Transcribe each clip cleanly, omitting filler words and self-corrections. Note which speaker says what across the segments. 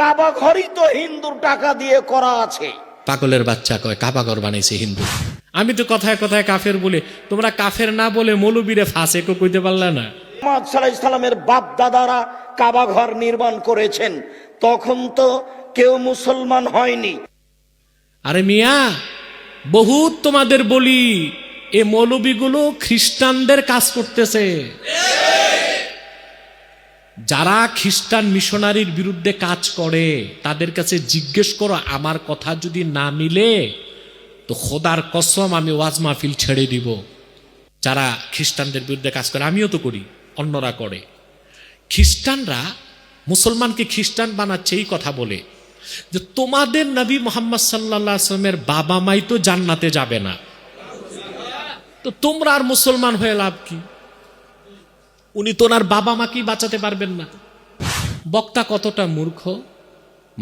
Speaker 1: কাবা ঘরই তো হিন্দুর টাকা দিয়ে করা আছে।
Speaker 2: পাগলের বাচ্চা কয় কাবা ঘর বানাইছে হিন্দু। আমি তো কথায় কথায় কাফের বলে, তোমরা কাফের না বলে মৌলবীরে ফাসেকও কইতে পারলা না।
Speaker 1: মুহাম্মদ সাল্লাল্লাহু আলাইহি সাল্লামের বাপ দাদারা কাবা ঘর নির্মাণ করেছেন, তখন তো কেউ মুসলমান হয়নি।
Speaker 2: আরে মিয়া, বহুত তোমাদের বলি, এ মৌলবীগুলো খ্রিস্টানদের কাজ করতেছে। যারা খ্রিস্টান মিশনারির বিরুদ্ধে কাজ করে তাদের কাছে জিজ্ঞেস করো, আমার কথা যদি না মিলে তো খোদার কসম আমি ওয়াজ মাহফিল ছেড়ে দিব। যারা খ্রিস্টানদের বিরুদ্ধে কাজ করে, আমিও তো করি, অন্যরা করে। খ্রিস্টানরা মুসলমানকে খ্রিস্টান বানাচ্ছে এই কথা বলে যে তোমাদের নবী মুহাম্মদ সাল্লাল্লাহু আলাইহি ওয়াসাল্লামের বাবা মাই তো জান্নাতে যাবে না, তো তোমরা আর মুসলমান হয়ে লাভ কি? উনি তো ওনার বাবা মাকেই বাঁচাতে পারবেন না। বক্তা কতটা মূর্খ,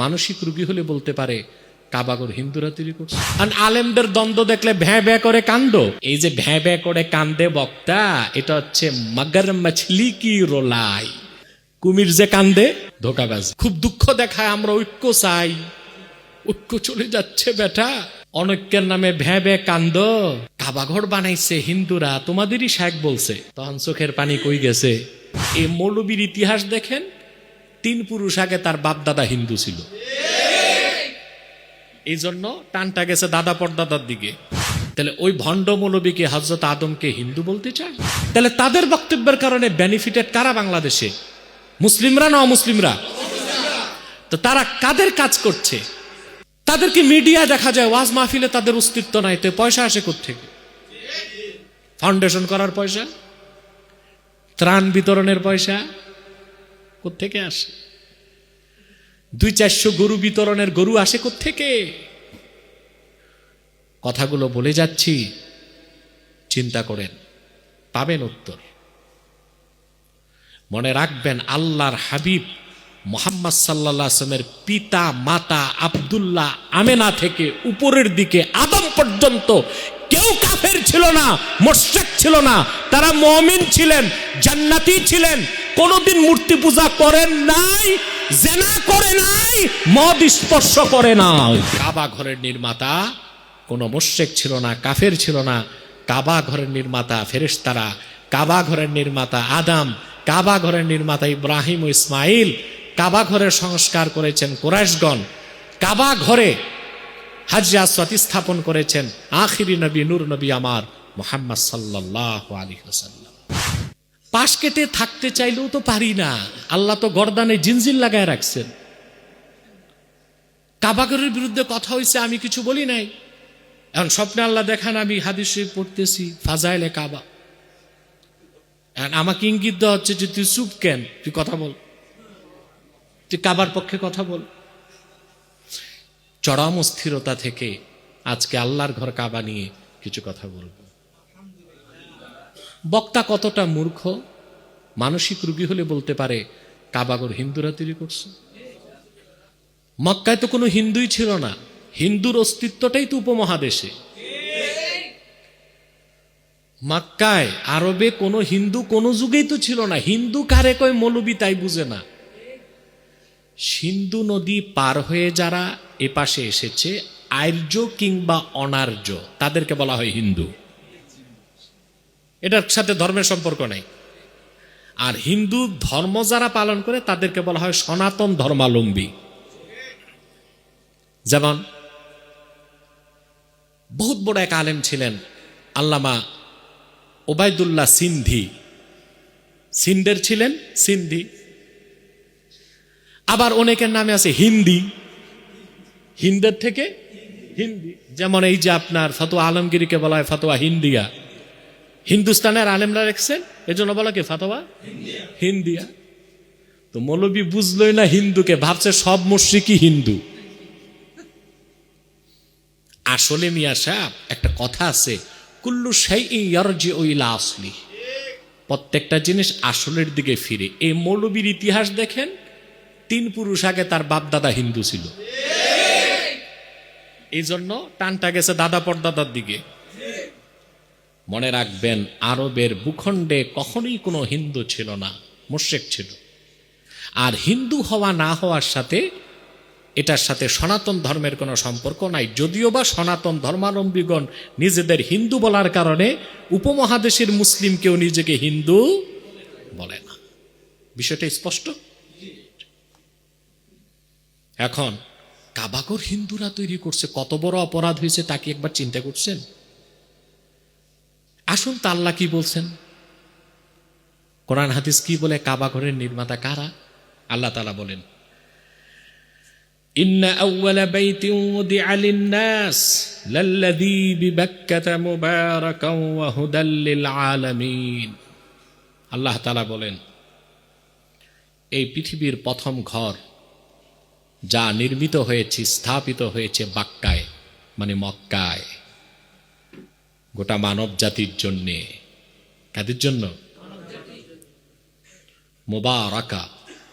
Speaker 2: মানসিক রোগী হলে বলতে পারে কাবাগর হিন্দুরা তৈরি করছে। আর আলেমদের দ্বন্দ্ব দেখলে ভ্যাঁ ভ্যাঁ করে কান্দ। এই যে ভ্যাঁ ভ্যাঁ করে কান্দে বক্তা, এটা হচ্ছে মগর মছলি কি রোলাই, কুমির যে কান্দে ধোকাবাজ। খুব দুঃখ দেখায়, আমরা ঐক্য চাই, ঐক্য চলে যাচ্ছে বেটা। অনৈক্যের নামে ভ্যাঁ ভ্যাঁ কান্দ। কাবাঘর বানাইছে হিন্দুরা, তোমাদেরই শায়েখ বলছে। তখন চোখের পানি কই গেছে। এই মৌলবীর ইতিহাস দেখেন, 3 পুরুষ আগে তার বাপ দাদা হিন্দু ছিল, এই জন্য টানটা গেছে দাদা পরদাদার দিকে। তাহলে ওই ভণ্ড মৌলবীকে হযরত আদমকে হিন্দু বলতে চায়? তাহলে তাদের বক্তব্যের কারণে বেনিফিটেড কারা বাংলাদেশে? মুসলিমরা না অমুসলিমরা? তো তারা কাদের কাজ করছে? তাদেরকে মিডিয়া দেখা যায়, ওয়াজ মাহফিলে তাদের অস্তিত্ব নাই, তো পয়সা আসে কোত্থেকে? ফাউন্ডেশন করার পয়সা, ত্রাণ বিতরণের পয়সা কোত্থেকে আসে? 200-400 গরু বিতরণের গরু আসে কোত্থেকে? কথাগুলো বলে যাচ্ছি, চিন্তা করেন, পাবেন উত্তর। মনে রাখবেন, আল্লাহর হাবিব মুহাম্মদ সাল্লাল্লাহু আলাইহি ওয়াসাল্লামের পিতা মাতা আব্দুল্লাহ আমেনা থেকে উপরের দিকে আদম পর্যন্ত কেউ কাফের ছিল না, মুশরিক ছিল না। তারা মুমিন ছিলেন, জান্নাতি ছিলেন, কোনোদিন মূর্তি পূজা করেন নাই, জিনা করে নাই, মদ স্পর্শ করে নাই। কাবা ঘরের নির্মাতা কোনো মুশরিক ছিল না, কাফের ছিল না। কাবা ঘরের নির্মাতা ফেরেশতারা, কাবা ঘরের নির্মাতা আদম, কাবা ঘরের নির্মাতা ইব্রাহিম ও ইসমাইল, কাবা ঘরের সংস্কার করেছেন কুরাইশগণ, কাবা ঘরে হাজরে আসওয়াদ স্থাপন করেছেন আখিরি নবী নূর নবী আমার মুহাম্মদ সাল্লাল্লাহু আলাইহি ওয়াসাল্লাম। পাশ কেটে থাকতে চাইলেও তো পারি না, আল্লাহ তো গর্দানে জিনজিল লাগায় রাখছেন। কাবা ঘরের বিরুদ্ধে কথা হয়েছে, আমি কিছু বলি নাই। এখন স্বপ্নে আল্লাহ দেখান, আমি হাদিস শরীফ পড়তেছি, ফাজাইলে কাবা। আমাকে ইঙ্গিত দেওয়া হচ্ছে যে তুই চুপ কেন, তুই কথা বল, তুই কাবার পক্ষে কথা বল। চরম অস্থিরতা থেকে আজকে আল্লাহর ঘর কাবা নিয়ে কিছু কথা বলবো। বক্তা কতটা মূর্খ, মানসিক রোগী হলে বলতে পারে কাবাগর হিন্দুরা তৈরি করছে। মক্কায় তো কোনো হিন্দুই ছিল না, হিন্দুর অস্তিত্বটাই তো উপমহাদেশে। মক্কায় আরবে কোনো হিন্দু কোনো যুগেই তো ছিল না। হিন্দু কারে কয় মৌলবী তাই বুঝে না। সিন্ধু নদী পার হয়ে যারা এপাশে এসেছে, আর্য কিংবা অনার্য, তাদেরকে বলা হয় হিন্দু। এটার সাথে ধর্মের সম্পর্ক নাই। আর হিন্দু ধর্ম যারা পালন করে তাদেরকে বলা হয় সনাতন ধর্মাবলম্বী। যেমন বহুত বড় এক আলেম ছিলেন আল্লামা ওবায়দুল্লাহ সিন্ধি, সিন্ধের ছিলেন, সিন্ধি। আবার অনেকের নামে আছে হিন্দি, হিন্দের থেকে হিন্দি। যেমন এই যে আপনার ফতোয়া আলমগীরকে বলা হয় ফতোয়া হিন্দিয়া, হিন্দুস্তানের আলেমরা রেখেছেন, এজন্য বলা কি ফতোয়া হিন্দিয়া। তো মৌলবী বুঝলই না হিন্দুকে, ভাবছে সব মুশরিকই হিন্দু। আসলে মিয়া সাহেব, একটা কথা আছে, কুল্লু শাইইন ইয়ারজিউ ইলা আসলি, প্রত্যেকটা জিনিস আসলের দিকে ফিরে। এই মৌলবীর ইতিহাস দেখেন, 3 পুরুষ আগে তার বাপ দাদা হিন্দু ছিল, এই জন্য টানটা গেছে দাদা পরদাদার দিকে। মনে রাখবেন, আরবের ভূখণ্ডে কখনোই কোনো হিন্দু ছিল না, মুশরিক ছিল। আর হিন্দু হওয়া না হওয়ার সাথে এটার সাথে সনাতন ধর্মের কোনো সম্পর্ক নাই, যদিও বা সনাতন ধর্মাবলম্বীগণ নিজেদের হিন্দু বলার কারণে উপমহাদেশের মুসলিম কেউ নিজেকে হিন্দু বলে না। বিষয়টা স্পষ্ট। এখন কাবাঘর হিন্দুরা তৈরি করছে, কত বড় অপরাধ হয়েছে তা কি একবার চিন্তা করছেন? আসুন তা আল্লাহ কি বলছেন, কোরআন হাদিস কি বলে, কাবাঘরের নির্মাতা কারা? আল্লাহ তাআলা বলেন, ইন্না আউওয়ালা বাইতিন উদিআ লিন-নাস লাল্লাযী বিবাক্কাতা মুবারাকান ওয়া হুদাল লিল আলামিন। আল্লাহ তাআলা বলেন, এই পৃথিবীর প্রথম ঘর যা নির্মিত হয়েছে, স্থাপিত হয়েছে বাক্কায় মানে মক্কায়, গোটা মানব জাতির জন্যে। কাদের জন্য? মুবারাকা,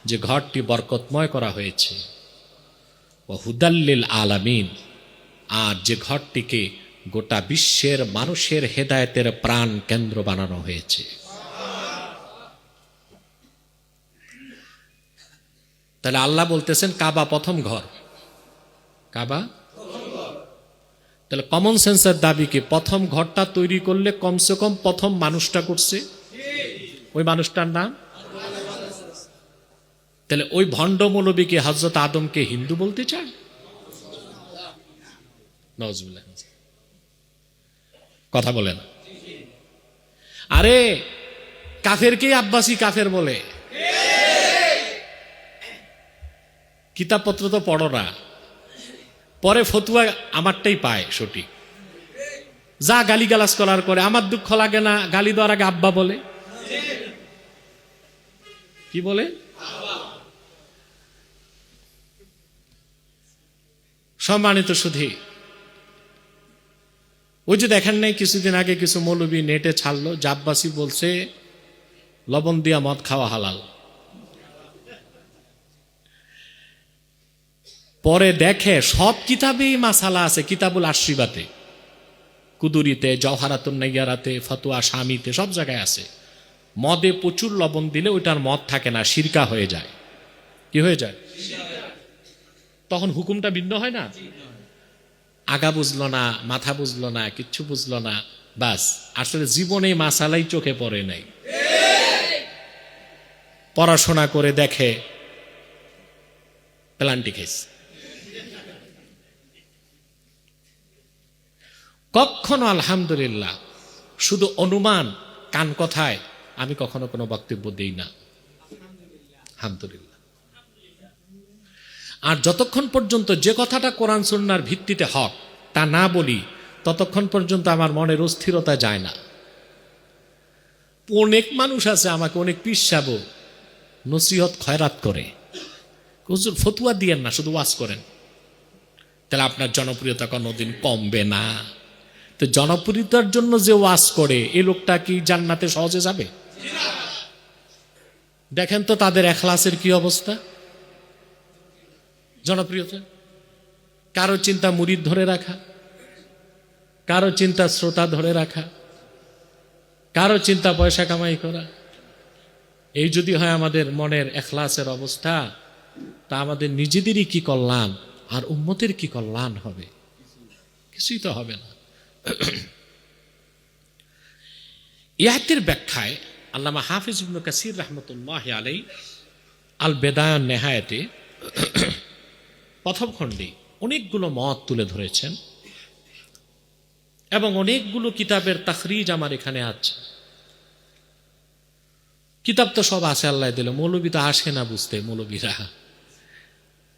Speaker 2: যে ঘরটি বরকতময় করা হয়েছে, ও হুদাল্লিল আলামিন, আর যে ঘরটিকে গোটা বিশ্বের মানুষের হেদায়েতের প্রাণ কেন্দ্র বানানো হয়েছে। তাহলে আল্লাহ বলতেছেন কাবা প্রথম ঘর, কাবা। তাহলে কমন সেন্সের দাবি কি প্রথম ঘরটা তৈরি করলে কমসে কম প্রথম মানুষটা করছে, ওই মানুষটার নাম? তাহলে ওই ভণ্ড মৌলবী কি হযরত আদমকে হিন্দু বলতে চায়? নাউজুবিল্লাহ, কথা বলে না। আরে কাফেরকে আব্বাসী কাফের বলে। কিতাবপত্র তো পড়ো না, পরে ফতুয়া আমারটাই পায় সঠিক। যা গালিগালাজ করার করে, আমার দুঃখ লাগে না, গালি দেওয়ার আগে আব্বা বলে। কি বলে? সম্মানিত সুধী, ওই যে দেখেন নাই কিছুদিন আগে কিছু মৌলবী নেটে ছাড়লো, জাব্বাসী বলছে লবণ দিয়া মদ খাওয়া হালাল। পরে দেখে সব কিতাবেই মাসালা আছে, কিতাবুল আশরিবাতে, কুদুরিতে, জওহারাতুন নাইয়ারাতে, ফতোয়া শামিতে, সব জায়গায় আছে। মদে প্রচুর লবণ দিলে ওইটার মদ থাকে না, শিরকা হয়ে যায়। কি হয়ে যায়? তখন হুকুমটা ভিন্ন হয় না? আগা বুঝলো না, মাথা বুঝলো না, কিচ্ছু বুঝলো না, বাস আসলে জীবনে মাসালাই চোখে পড়ে নাই। পড়াশোনা করে দেখে প্লান্টি খেয়েছে। কখনো আলহামদুলিল্লাহ শুধু অনুমান, কান কথায় আমি কখনো কোনো বক্তব্য দেই না, আলহামদুলিল্লাহ। আর যতক্ষণ পর্যন্ত যে কথাটা কোরআন সুন্নাহর ভিত্তিতে হক তা না বলি, ততক্ষণ পর্যন্ত আমার মনের অস্থিরতা যায় না। অনেক মানুষ আছে আমাকে অনেক পিসাব নসিহত খয়রাত করে, হুজুর ফতুয়া দিয়েন না, শুধু ওয়াজ করেন, তাহলে আপনার জনপ্রিয়তা কোনোদিন কমবে না। তো জনপ্রিয়তার জন্য যে ওয়াজ করে এই লোকটা কি জান্নাতে সহজে যাবে? দেখেন তো তাদের এখলাসের কি অবস্থা। জনপ্রিয়তা, কারো চিন্তা মুরিদ ধরে রাখা, কারো চিন্তা শ্রোতা ধরে রাখা, কারো চিন্তা পয়সা কামাই করা। এই যদি হয় আমাদের মনের এখলাসের অবস্থা, তা আমাদের নিজেদেরই কি কল্যাণ আর উম্মতের কি কল্যাণ হবে? কিছুই তো হবে না। ইয়াতের ব্যাখ্যায় আল্লামা হাফিজ ইবনে কাসির রাহমাতুল্লাহি আলাইহি আল বেদায়ান নেহায়াতে প্রথম খণ্ডে অনেকগুলো মত তুলে ধরেছেন এবং অনেকগুলো কিতাবের তাখরিজ আমার এখানে আছে। কিতাব তো সব আছে আল্লাহ দিল, মৌলবী তো আসে না বুঝতে, মৌলবীরা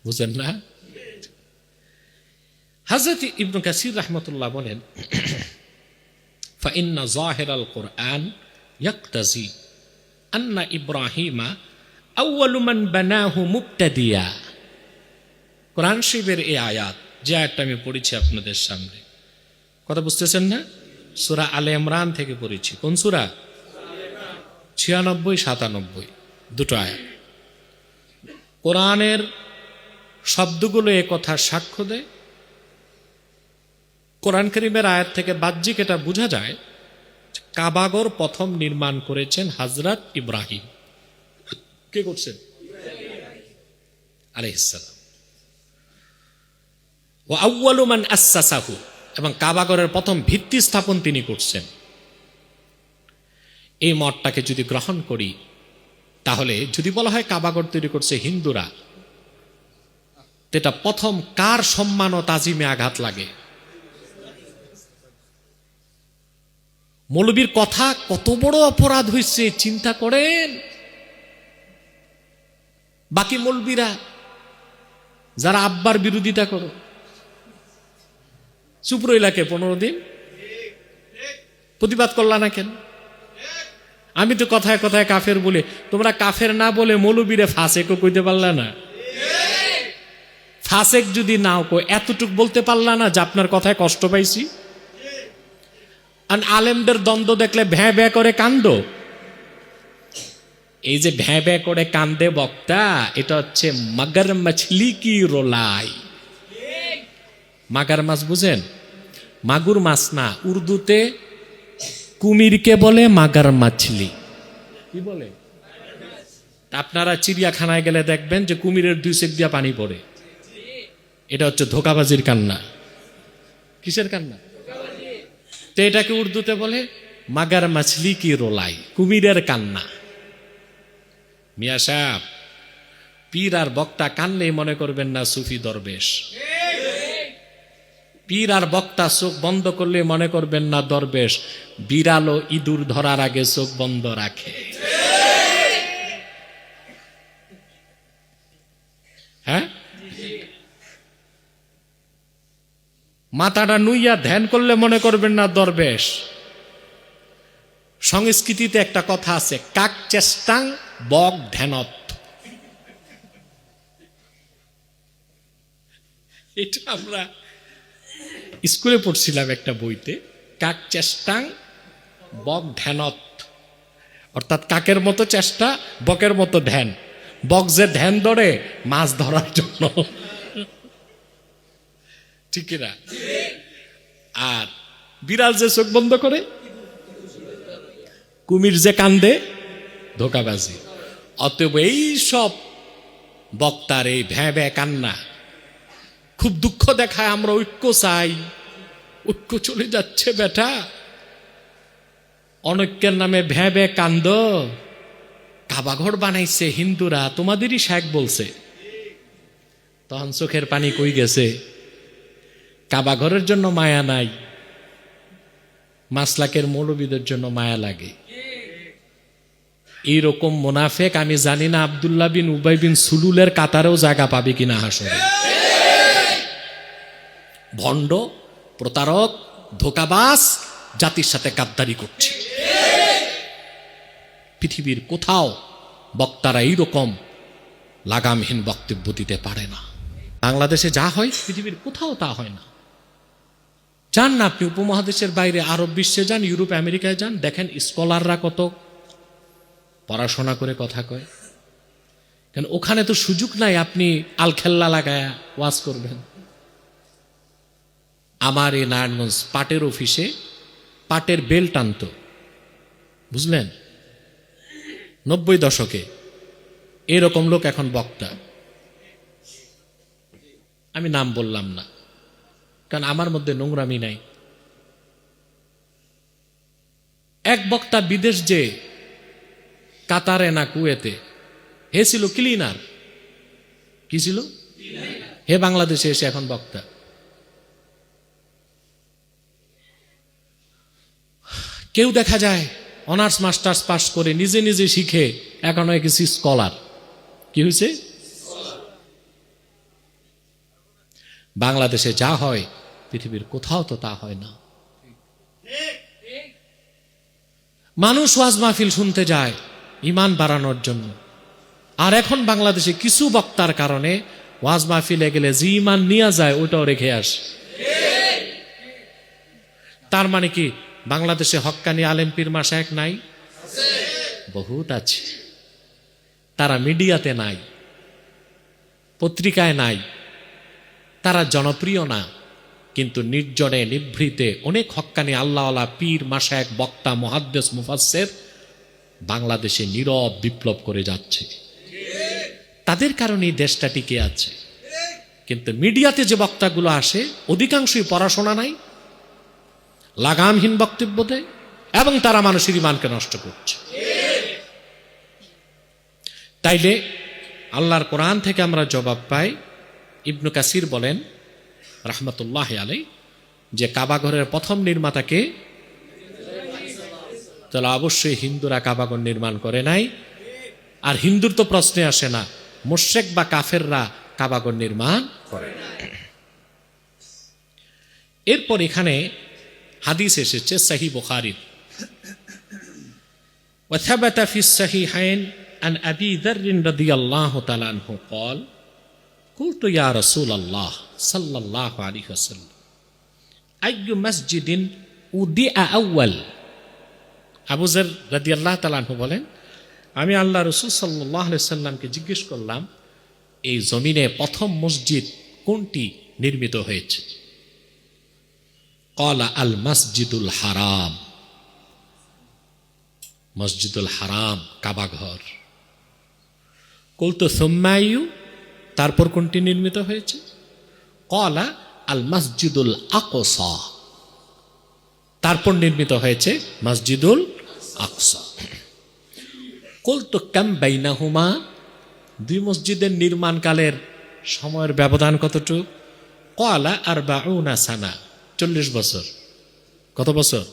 Speaker 2: বুঝেন না। হযরত ইবনে কাসির রাহমাতুল্লাহ বলেন, ফাইন্না যাহিরাল কুরআন ইয়াকতাজি আন্না ইব্রাহিমা আউয়ালু মান বানাহু মুবতাদিয়া। কোরআন শরীফের এই আয়াত, যে আয়াতটা আমি পড়েছি আপনাদের সামনে, কথা বুঝতেছেন না? সূরা আলে ইমরান থেকে পড়েছি। কোন সূরা? 96, 97 দুটো আয়াত। কোরআনের শব্দগুলো এ কথা সাক্ষ্য দেয়। কোরআন কারীমের আয়াত থেকে বাহ্যিক এটা বোঝা যায় কাবাগর প্রথম নির্মাণ করেছেন হযরত ইব্রাহিম। কে করছেন? আলাইহিস সালাম। ওয়া আউয়ালু মান আসসাসাহু, এবং কাবাগরের প্রথম ভিত্তি স্থাপন তিনি করছেন। এই মতটাকে যদি গ্রহণ করি, তাহলে যদি বলা হয় কাবাগর তৈরি করছে হিন্দুরা, এটা প্রথম কার সম্মান ও তাজিমে আঘাত লাগে? মৌলবীর কথা কত বড় অপরাধ হয়েছে চিন্তা করেন। বাকি মৌলবীরা যারা আব্বার বিরোধিতা করো, চুপ রইলাকে 15 দিন, প্রতিবাদ করলা না কেন? আমি তো কথায় কথায় কাফের বলে, তোমরা কাফের না বলে মৌলবীরে ফাসেকও কইতে পারলা না। ফাসেক যদি নাও কই, এতটুক বলতে পারলা না যে আপনার কথায় কষ্ট পাইছি? আর আলেমদের দ্বন্দ্ব দেখলে ভ্যাঁ ভ্যাঁ করে কান্দ। এই যে ভ্যাঁ ভ্যাঁ করে কান্দে বক্তা, এটা হচ্ছে মাগার মাছলি কি রোলাই। মাগার মাছ বুঝেন? মাগুর মাছ না, উর্দুতে কুমিরকে বলে মাগার মাছলি। কি বলে? আপনারা চিড়িয়াখানায় গেলে দেখবেন যে কুমিরের 2 সেক দিয়া পানি পড়ে। এটা হচ্ছে ধোকাবাজির কান্না। কিসের কান্না? তো এটাকে উর্দুতে বলে মাগার মাছলি কি রোলাই, কুমিরের কান্না। মিয়া সাহেব, পীর আর বক্তা কানলেই মনে করবেন না সুফি দরবেশ। পীর আর বক্তা চোখ বন্ধ করলে মনে করবেন না দরবেশ। বিড়ালও ইঁদুর ধরার আগে চোখ বন্ধ রাখে। হ্যাঁ, মাথাটা নুইয়া ধ্যান করলে মনে করবেন না দরবেশ। সংস্কৃতিতে একটা কথা আছে, কাক চেষ্টাং বক ধ্যানত। এটা আমরা স্কুলে পড়ছিলাম একটা বইতে, কাক চেষ্টাং বক ধ্যানত, অর্থাৎ কাকের মতো চেষ্টা, বকের মতো ধ্যান। বক যে ধ্যান ধরে মাছ ধরার জন্য, ঠিক না? আর বিড়াল যে চোখ বন্ধ করে, কুমির যে কান্দে, ধোকাবাজি। অতএব এই সব বক্তার এই ভ্যাঁ ভ্যাঁ কান্না খুব দুঃখ দেখায়। আমরা ঐক্য চাই, ঐক্য চলে যাচ্ছে বেটা। অনৈক্যের নামে ভ্যাঁ ভ্যাঁ কান্দ। কাবাঘর বানাইছে হিন্দুরা, তোমাদেরই শেখ বলছে। তখন চোখের পানি কই গেছে? কাবাঘরের জন্য মায়া নাই, মাসলাকের মৌলবীদের জন্য মায়া লাগে। এইরকম মুনাফেক আমি জানি না আব্দুল্লাহ বিন উবাই বিন সুলুলের কাতারেও জায়গা পাবে কিনা হাসরে। ভণ্ড, প্রতারক, ধোকাবাজ, জাতির সাথে গাদ্দারি করছে। পৃথিবীর কোথাও বক্তারা এইরকম লাগামহীন বক্তব্য দিতে পারে না। বাংলাদেশে যা হয় পৃথিবীর কোথাও তা হয় না। যান না আপনি উপমহাদেশের বাইরে, আরব বিশ্বে যান, ইউরোপ আমেরিকায় যান, দেখেন স্কলাররা কত পড়াশোনা করে কথা কয়। কেন ওখানে তো সুযোগ নাই আপনি আলখেল্লা লাগায়া ওয়াজ করবেন। আমার এই নারায়ণগঞ্জ পাটের অফিসে পাটের বেল টানত, বুঝলেন, 90 দশকে। এরকম লোক এখন বক্তা। আমি নাম বললাম না, কারণ আমার মধ্যে নোংরামি নাই। এক বক্তা বিদেশ যে কাতারে না কুয়েতে, হে ছিল ক্লিনার। কি ছিল? হে বাংলাদেশে এসে এখন বক্তা। কেউ দেখা যায় অনার্স মাস্টার্স পাস করে নিজে নিজে শিখে এখন হয়ে গেছি স্কলার। কি হয়েছে? বাংলাদেশে যা হয় পৃথিবীর কোথাও তো তা হয় না। মানুষ ওয়াজ মাহফিল শুনতে যায় ঈমান বাড়ানোর জন্য, আর এখন বাংলাদেশে কিছু বক্তার কারণে ওয়াজ মাহফিলে গেলে যে ঈমান নিয়ে যায় ওটাও রেখে আসে। তার মানে কি বাংলাদেশে হক্কানি আলেম পীর মাশায়েখ নাই? বহুত আছে। তারা মিডিয়াতে নাই, পত্রিকায় নাই, তারা জনপ্রিয় না, কিন্তু নির্জনে নিভৃতে অনেক হক্কানি আল্লাহওয়ালা পীর মাশায়েখ বক্তা মুহাদ্দিস মুফাসসির বাংলাদেশে নীরব বিপ্লব করে যাচ্ছে। তাদের কারণেই দেশটা টিকে আছে। কিন্তু মিডিয়াতে যে বক্তাগুলো আসে অধিকাংশই পড়াশোনা নাই, লাগামহীন বক্তব্য দেয় এবং তারা মানুষের ঈমানকে নষ্ট করছে। তাইলে আল্লাহর কোরআন থেকে আমরা জবাব পাই, ইবনু কাসির বলেন রাহমাতুল্লাহ আলাইহি যে কাবাঘরের প্রথম নির্মাতাকে, তাহলে অবশ্যই হিন্দুরা কাবাঘর নির্মাণ করে নাই। আর হিন্দুর তো প্রশ্নে আসে না, মুশরিক বা কাফেররা কাবাঘর নির্মাণ করে। এরপর এখানে হাদিস এসেছে সহিহ বুখারীর, ওয়া থাবাতা ফিস সহিহাইন আন আবি যার রাদিয়াল্লাহু তাআলা আনহু قال قلت يا رسول الله صلى الله عليه وسلم أي مسجد উদিআ আউয়াল। আবু যার রাদিয়াল্লাহু তাআলা আনহু বলেন, আমি আল্লাহ রাসূল সাল্লাল্লাহু আলাইহি সাল্লামকে জিজ্ঞেস করলাম, এই জমিনে প্রথম মসজিদ কোনটি নির্মিত হয়েছে? ক্বালা আল মসজিদুল হারাম, মসজিদুল হারাম কাবাঘর। কুলতু সুম্মা আইয়ু, তারপর কোনটি নির্মিত হয়েছে? ক্বালা আল মসজিদুল আকসা, তারপর নির্মিত হয়েছে মসজিদুল আকসা। কুলতু কাম বাইনাহুমা, দুই মসজিদের নির্মাণকালের সময়ের ব্যবধান কতটুকু? ক্বালা আরবাউনা সানা, 40 বছর। কত বছর?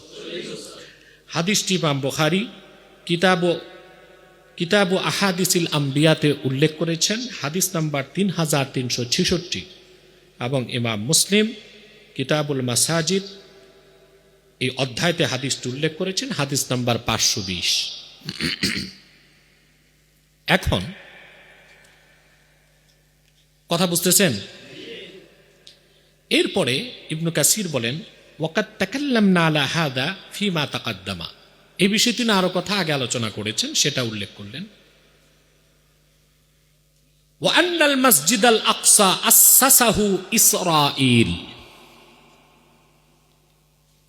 Speaker 2: হাদিসটি ইমাম বুখারী কিতাবু আহাদিসিল আম্বিয়াতে উল্লেখ করেছেন, হাদিস নাম্বার 3366, এবং ইমাম মুসলিম কিতাবুল মাসাজিদ এই অধ্যায়তে হাদিসটি উল্লেখ করেছেন, হাদিস নাম্বার 520। এখন কথা বুঝতেছেন? এরপরে ইবনু কাসির বলেন, ওয়াকাদ তাকাল্লামনা আলা হাদা ফিমা তাকাদ্দামা, এই বিষয়টি না আরো কথা আগে আলোচনা করেছেন, সেটা উল্লেখ করলেন। ওয়া আন্নাল মসজিদাল আকসা আসসাসাহু ইসরাঈল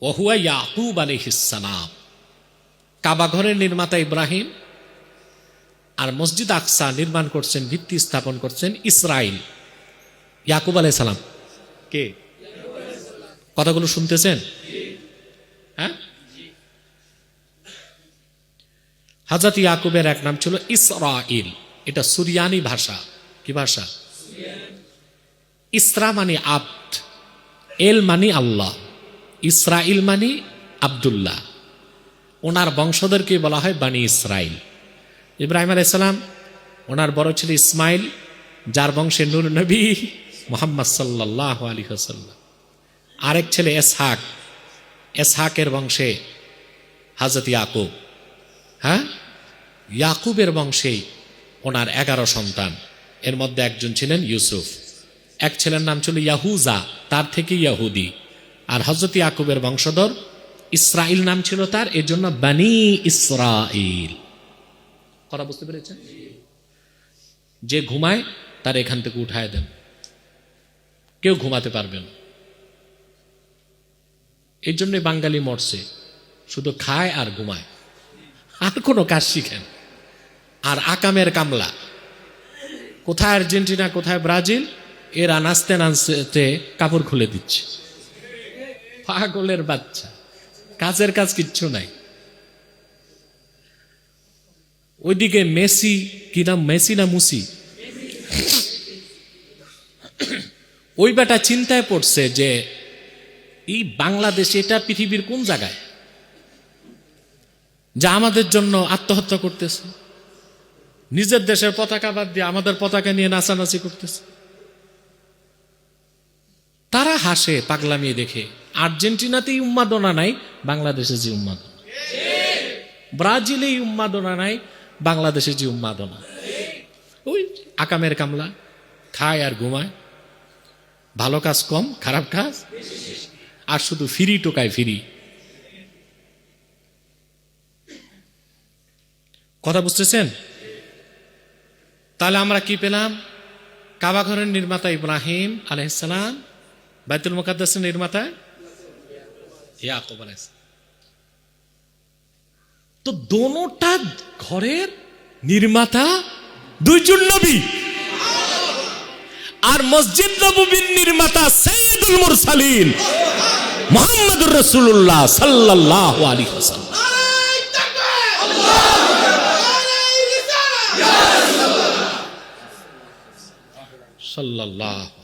Speaker 2: ওয়া হুয়া ইয়াকুব আলাইহিস সালাম, কাবাঘরের নির্মাতা ইব্রাহিম, আর মসজিদ আকসা নির্মাণ করছেন, ভিত্তি স্থাপন করছেন ইসরাইল, ইয়াকুব আলাইহিস সালাম। কে? কথাগুলো শুনতেছেন? হ্যাঁ, হযরত ইয়াকুবের এক নাম ছিল ইসরাইল, এটা সুরিয়ানি ভাষা। কি ভাষা? ইসরা মানে আব্দ, এল মানে আল্লাহ, ইসরাইল মানে আব্দুল্লাহ। ওনার বংশধরকে বলা হয় বানি ইসরাইল। ইব্রাহিম আলাইহিস সালাম, ওনার বড় ছেলে ইসমাইল, যার বংশে নূর নবী মুহাম্মদ সাল্লাল্লাহু আলাইহি ওয়াসাল্লাম। আরেক ছেলে ইসহাক, ইসহাকের বংশে হযরত ইয়াকুব। হ্যাঁ, ইয়াকুবের বংশে ওনার 11 সন্তান, এর মধ্যে একজন ছিলেন ইউসুফ, এক ছেলের নাম ছিল ইয়াহুজা, তার থেকে ইয়াহুদি। আর হযরত ইয়াকুবের বংশধর ইসরাইল নাম ছিল তার, এর জন্য বানি ইসরাইল। কথা বুঝতে পেরেছেন? যে ঘুমায় তার এখান থেকে উঠায় দেন, কেউ ঘুমাতে পারবে না। এই জন্য বাঙালি মরছে, শুধু খায় আর ঘুমায়, আর কোনো কাজ শিখেন। আর আকামের কামলা, কোথায় আর্জেন্টিনা কোথায় ব্রাজিল, এরা নাচতে নাচতে কাপড় খুলে দিচ্ছে। পাগলের বাচ্চা, কাজের কাজ কিচ্ছু নাই। ওইদিকে মেসি, কি নাম, মেসি না মুসি, ওই বেটা চিন্তায় পড়ছে যে এই বাংলাদেশ এটা পৃথিবীর কোন জায়গায়, যা আমাদের জন্য আত্মহত্যা করতেছে, নিজের দেশের পতাকা বাদ দিয়ে আমাদের পতাকা নিয়ে নাচানাচি করতেছে। তারা হাসে পাগলামি দেখে। আর্জেন্টিনাতেই উন্মাদনা নাই, বাংলাদেশে যে উন্মাদনা, ব্রাজিলেই উন্মাদনা নাই, বাংলাদেশে যে উন্মাদনা। ওই আকামের কামলা, খায় আর ঘুমায়, ভালো কাজ কম, খারাপ কাজ, আর শুধু ফিরি টোকায় ফিরি। কথা বুঝতেছেন? তাহলে আমরা কি পেলাম? কাবাঘরের নির্মাতা ইব্রাহিম আলাইহিস সালাম, বাইতুল মুকাদ্দাসের নির্মাতা ইয়াকুব আলাইহিস সালাম। তো দোনোটা ঘরের নির্মাতা দুইজন নবী। আর মসজিদ নববীর নির্মাতা সাইয়্যিদুল মুরসালিন মুহাম্মদুর রাসূলুল্লাহ সাল্লাল্লাহু আলাইহি ওয়াসাল্লাম। সাল্লাল্লাহু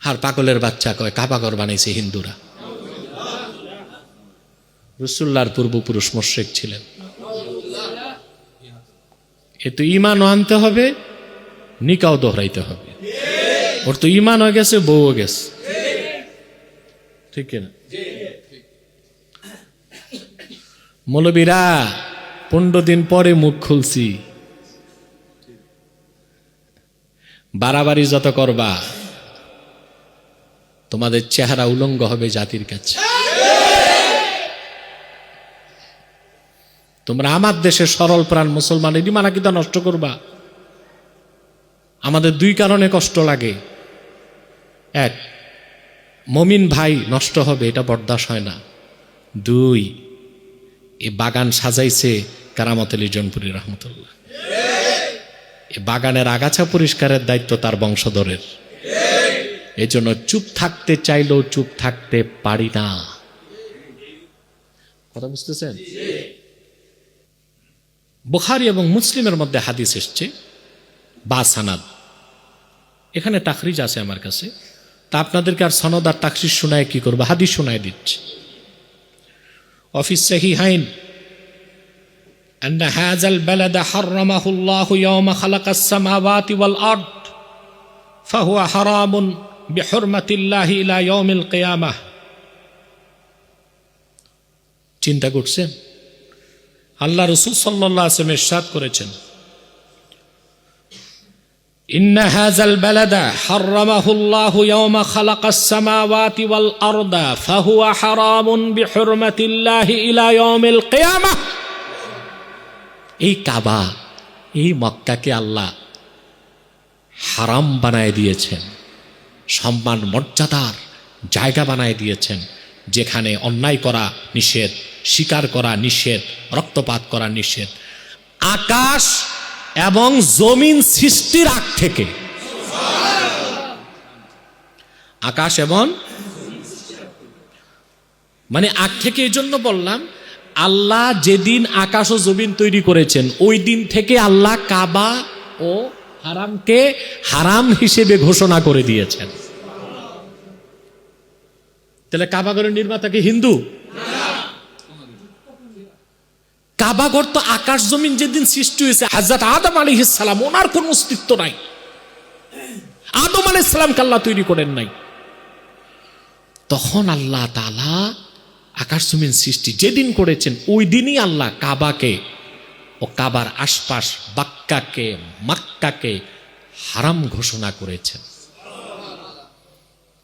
Speaker 2: আর পাগলের বাচ্চা কয় কাবাঘর বানাইছে হিন্দুরা। রাসূলুল্লাহর পূর্বপুরুষ মুশরিক ছিলেন। এ তো ঈমানও আনতে হবে, নিকাও দোহরাইতে হবে। ওর তো ঈমান হয়ে গেছে, বউও গেছে, ঠিক না? মৌলবীরা 15 দিন পরে মুখ খুলছি, বাড়াবাড়ি যত করবা তোমাদের চেহারা উলঙ্গ হবে জাতির কাছে। তোমরা আমার দেশে সরল প্রাণ মুসলমানের ঈমান আকীদা নষ্ট করবা। আমাদের 2 কারণে কষ্ট লাগে। 1, মুমিন ভাই নষ্ট হবে, এটা বরদাস্ত হয় না। 2, এই বাগান সাজাইছে কারামত আলী জনপুরি রহমতুল্লাহ। এই বাগানের আগাছা পরিষ্কারের দায়িত্ব তার বংশধরের। এই জন্য চুপ থাকতে চাইলেও চুপ থাকতে পারি না। কথা বুঝতেছেন? বুখারী এবং মুসলিমের মধ্যে হাদিস এসছে বা সানাদ, এখানে তাখরিজ আছে আমার কাছে, তা আপনাদেরকে আর সনদ আর তাখরিজ শোনায় কি করবো, হাদিস শোনায় দিচ্ছে। অফিস সাহিহাইন أن هذا البلد حرمه الله يوم خلق السماوات والأرض فهو حرام بحرمة الله إلى يوم القيامة। চিন্তা করছেন? আল্লাহ রাসূল সাল্লাল্লাহু আলাইহি ওয়াসাল্লাম ইরশাদ করেছেন, إن هذا البلد حرمه الله يوم خلق السماوات والأرض فهو حرام بحرمة الله إلى يوم القيامة। এই কাবা, এই মক্কাকে আল্লাহ হারাম বানায় দিয়েছেন, সম্মান মর্যাদার জায়গা বানায় দিয়েছেন, যেখানে অন্যায় করা নিষেধ, শিকার করা নিষেধ, রক্তপাত করা নিষেধ। আকাশ এবং জমিন সৃষ্টির আগ থেকে, আকাশ এবং মানে আগ থেকে এই জন্য বললাম, আল্লাহ যেদিন আকাশ ও জমিন তৈরি করেছেন ওই দিন থেকে আল্লাহ কাবা ও হারামকে হারাম হিসেবে ঘোষণা করে দিয়েছেন। তাহলে কাবাঘরের নির্মাতাকে হিন্দু? কাবাঘর তো আকাশ জমিন যেদিন সৃষ্টি হয়েছে হযরত আদম আলাইহিস সালাম, ওনার কোনো অস্তিত্ব নাই। আদম আলাইহিস সালামকে আল্লাহ তৈরি করেন নাই। তখন আল্লাহ তাআলা আকাশ জমিন সৃষ্টি যেদিন করেছেন ওই দিনই আল্লাহ কাবাকে ও কাবার আশপাশ বাক্কাকে মক্কাকে হারাম ঘোষণা করেছেন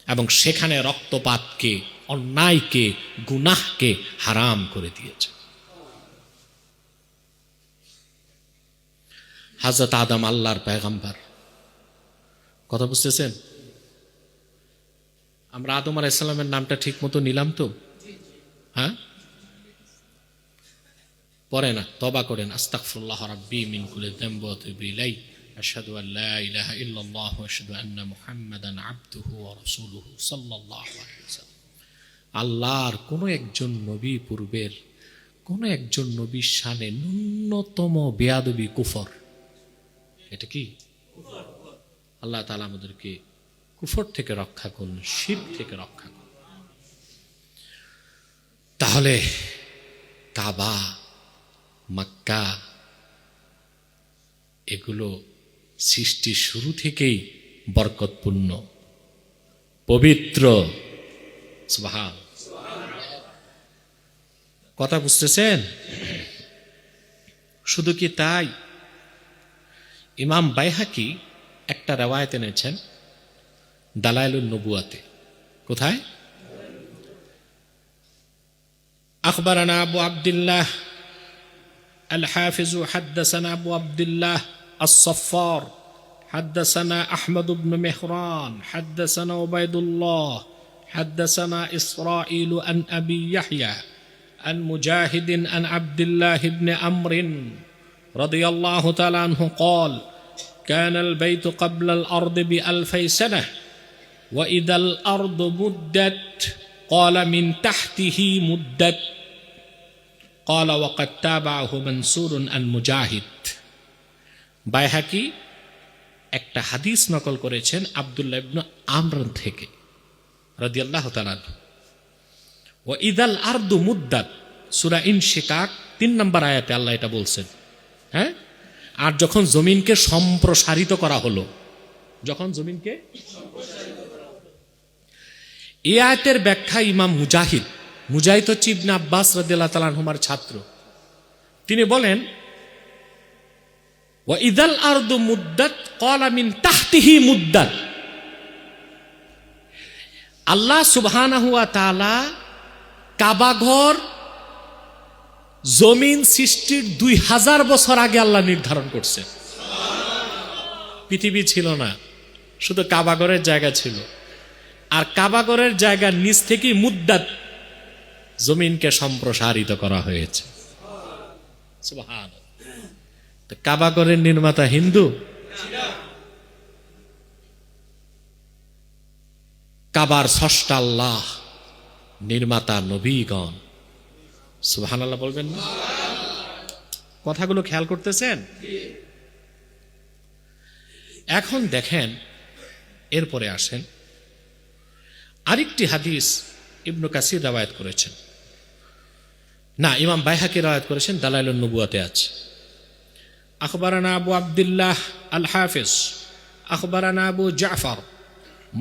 Speaker 2: এবং সেখানে রক্তপাতকে, অন্যায়কে, গুনাহকে হারাম করে দিয়েছেন। হযরত আদম আল্লাহর পয়গম্বর, কথা বুঝতেছেন? আমরা আদম আলাইহিস সালামের নামটা ঠিক মতো নিলাম তো? হ্যাঁ, পরে না, তওবা করেন, আস্তাগফিরুল্লাহ রাব্বি মিন কুল্লি যামবি ওয়া আতুবু ইলাইহি, আশহাদু আল লা ইলাহা ইল্লাল্লাহ ওয়া আশহাদু আন্না মুহাম্মাদান আবদুহু ওয়া রাসূলুহু সাল্লাল্লাহু আলাইহি ওয়াসাল্লাম। আল্লাহর কোন একজন নবী পূর্বের কোন একজন নবীর শানে ন্যূনতম বেয়াদবি কুফর। এটা কি? আল্লাহ তাআলা আমাদেরকে কুফর থেকে রক্ষা করুন, শিরক থেকে রক্ষা করুন। তাহলে কাবা, মক্কা এগুলো সৃষ্টির শুরু থেকেই বরকতপূর্ণ, পবিত্র। সুবহান, কথা বুঝতেছেন? শুধু কি তাই, ইমাম বাইহাকি একটা রওয়ায়াত এনেছেন দালাইলুন নবুয়াতে। কোথায়? أخبرنا أبو عبد الله الحافظ حدثنا أبو عبد الله الصفار حدثنا أحمد بن مهران حدثنا عبيد الله حدثنا إسرائيل عن أبي يحيى عن مجاهد عن عبد الله بن عمرو রাদিয়াল্লাহু তাআলা আনহু قال كان البيت قبل الأرض ب2000 سنة وإذا الأرض مدت قال من تحته مدت قال وقد تابعه منصور عن مجاهد বাইহাকি একটা হাদিস নকল করেছেন আব্দুল্লাহ ইবনে আমর থেকে রাদিয়াল্লাহু তাআলা ওয়া ইদাল আরদু মুদ্দাত সূরা ইনশিকাক 3 নম্বর আয়াতে আল্লাহ এটা বলছেন। হ্যাঁ, আর যখন জমিনকে সম্প্রসারিত করা হলো, যখন জমিনকে এই আয়াতের ব্যাখ্যা ইমাম মুজাহিদ হচ্ছে ইবনে আব্বাস রাদিয়াল্লাহু তাআলা আনহুমার ছাত্র। তিনি বলেন ওয়া ইদাল আরদু মুদ্দাত ক্বালা মিন তাহতিহি মুদ্দাত। আল্লাহ সুবহানাহু ওয়া তাআলা কাবাঘর জমিন সৃষ্টির 2000 বছর আগে আল্লাহ নির্ধারণ করছে। পৃথিবী ছিল না, শুধু কাবাঘরের জায়গা ছিল, আর কাবাঘরের জায়গার নিচ থেকেই মুদ্দাত জমিনকে সম্প্রসারিত করা হয়েছে। সুবহানাল্লাহ। তো কাবাঘরের নির্মাতা হিন্দু, কাবার স্রষ্টা আল্লাহ, নির্মাতা নবীগণ। সুবহানাল্লাহ বলবেন না? কথাগুলো খেয়াল করতেছেন? এখন দেখেন, এরপরে আসেন আরেকটি হাদিস ইবনে কাসির রওয়ায়াত করেছেন, না ইমাম বাইহাকি রওয়ায়াত করেছেন, দালাইলুন নবুয়াতে আছে। আখবারানা আবু আব্দুল্লাহ আল হাফিজ আখবারানা আবু জাফর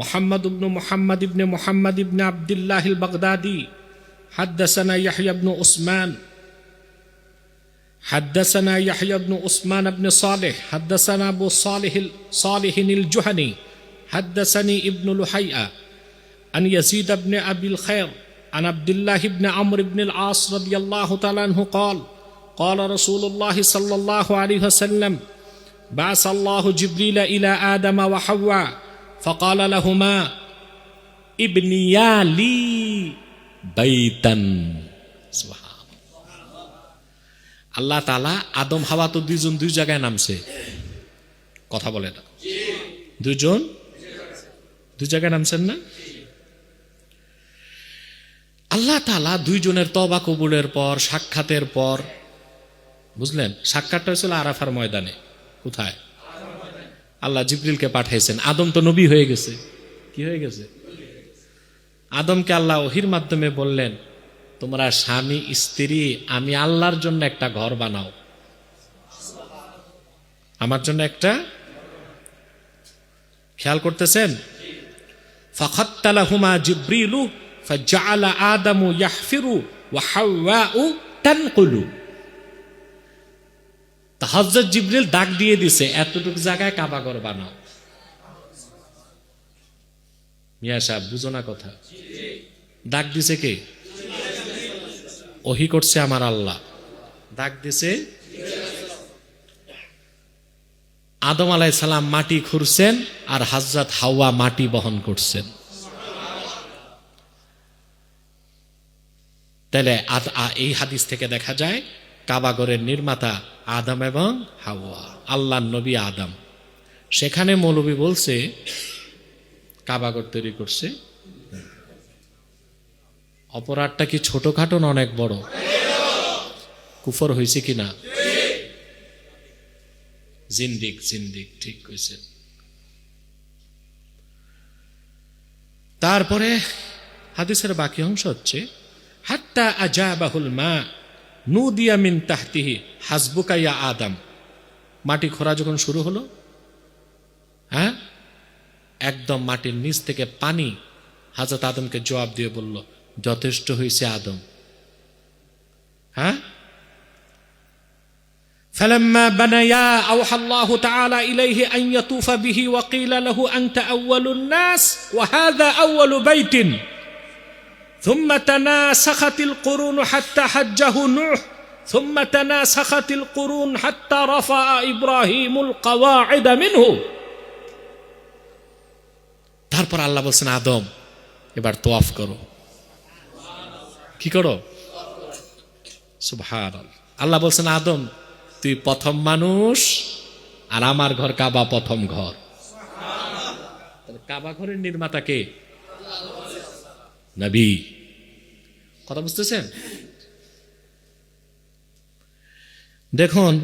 Speaker 2: মুহাম্মদ ইবনে মুহাম্মদ ইবনে আব্দুল্লাহ আল বাগদাদি حدثنا يحيى بن عثمان بن صالح حدثنا أبو صالح الجهني حدثني ابن لحيئة عن يزيد بن أبي الخير عن عبد الله بن عمرو بن العاص رضي الله تعالى عنه قال قال رسول الله صلى الله عليه وسلم بعث الله جبريل إلى آدم وحواء فقال لهما ابنيا لي বাইতান। আল্লাহ তাআলা আদম হাওয়া তো দুইজন দুই জায়গায় নামছে, কথা বলে না, দুইজন দুই জায়গায় নামছেন না? আল্লাহ তাআলা দুইজনের তওবা কবুলের পর, সাক্ষাতের পর, বুঝলেন, সাক্ষাৎটা হয়েছিল আরাফার ময়দানে। কোথায়? আল্লাহ জিবরিলকে পাঠাইছেন। আদম তো নবী হয়ে গেছে। কি হয়ে গেছে? আদমকে আল্লাহ ওহির মাধ্যমে বললেন, তোমরা স্বামী স্ত্রী আমি আল্লাহর জন্য একটা ঘর বানাও, আমার জন্য একটা। খেয়াল করতেছেন? ফাখাত্তালাহুমা জিবরিলু ফাজআলা আদামু ইয়াহফিরু ওয়া হাওয়াউ তানকুলু। তা হযরত জিবরিল ডাক দিয়ে দিছে, এতটুকু জায়গায় কাবা ঘর বানাও। মিয়া সাহেব বুঝো না কথা? ডাক দিছে কে? ওহি করছে আমার আল্লাহ। ডাক দিছে আদম আলাইহিস সালাম মাটি খুঁড়ছেন, আর হযরত হাওয়া মাটি বহন করছেন। তাহলে এই হাদিস থেকে দেখা যায় কাবাঘরের নির্মাতা আদম এবং হাওয়া, আল্লাহর নবী আদম। সেখানে মৌলবী বলছে কাবাঘর তৈরি করছে। অপরাধটা কি ছোটখাটো না অনেক বড়? কুফর হয়েছে কিনা? জিন্দিক ঠিক কইছেন। তারপরে হাদিসের বাকি অংশ হচ্ছে হাত্তা আজাবাহুল মা নুদিয়া মিন তাহতিহি হাসবুকা ইয়া আদম। মাটি খোঁড়া যখন শুরু হলো, হ্যাঁ, একদম মাটির নিচ থেকে পানি হযরত আদমকে জবাব দিয়ে বলল, যথেষ্ট হয়েছে আদম। হ্যাঁ, فلما بنيا أوحى الله تعالى إليه أن يطوف به وقيل له أنت أول الناس وهذا أول بيت ثم تناسخت القرون حتى حجه نوح ثم تناسخت القرون حتى رفع إبراهيم القواعد منه। তারপর আল্লাহ বলছেন, আদম এবার তোয়াফ করো। কি করো? সুবহানাল্লাহ। আল্লাহ বলছেন, আদম তুই প্রথম মানুষ, আর আমার ঘর কাবা প্রথম ঘর। কাবা ঘরের নির্মাতা কে? নবী। কথা বুঝতেছেন? দেখুন,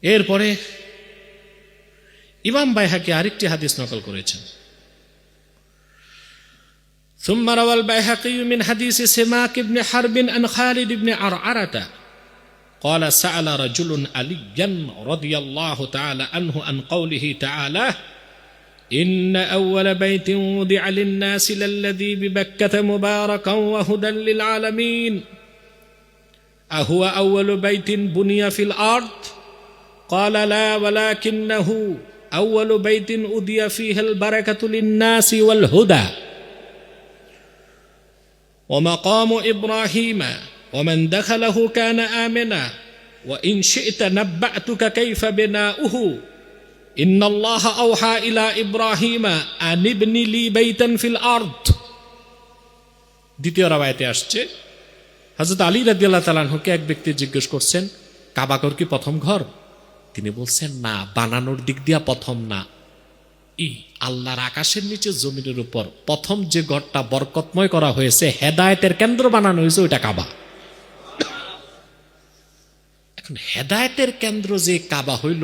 Speaker 2: এরপরে ইমাম বাইহাকি আরেকটি হাদিস নকল করেছেন। ثم روى البيهقي من حديث سماك بن حرب عن خالد بن عرعرة قال سأل رجل عليا رضي الله تعالى عنه عن قوله تعالى إن أول بيت وضع للناس للذي ببكة مباركا وهدى للعالمين أهو أول بيت بني في الأرض قال لا ولكنه أول بيت أُضِيَ فيه البركة للناس والهدى ومقام إبراهيم ومن دخله كان آمنا وإن شئت نبأتك كيف بناؤه إن الله أوحى إلى إبراهيم أن ابن لي بيتا في الأرض। দ্বিতীয় রাওয়ায়াতে আসছে, হযরত আলী রাদিয়াল্লাহু তাআলা আনহুকে এক ব্যক্তি জিজ্ঞেস করছেন, কাবা ঘর কি প্রথম ঘর? তিনি বলছেন, না, বানানোর দিক দিয়া প্রথম না। আল্লাহর আকাশের নিচে জমিনের উপর প্রথম যে ঘরটা বরকতময় করা হয়েছে, হেদায়েতের কেন্দ্র বানানো হয়েছে, ওইটা কাবা। এখন হেদায়েতের কেন্দ্র যে কাবা হইল,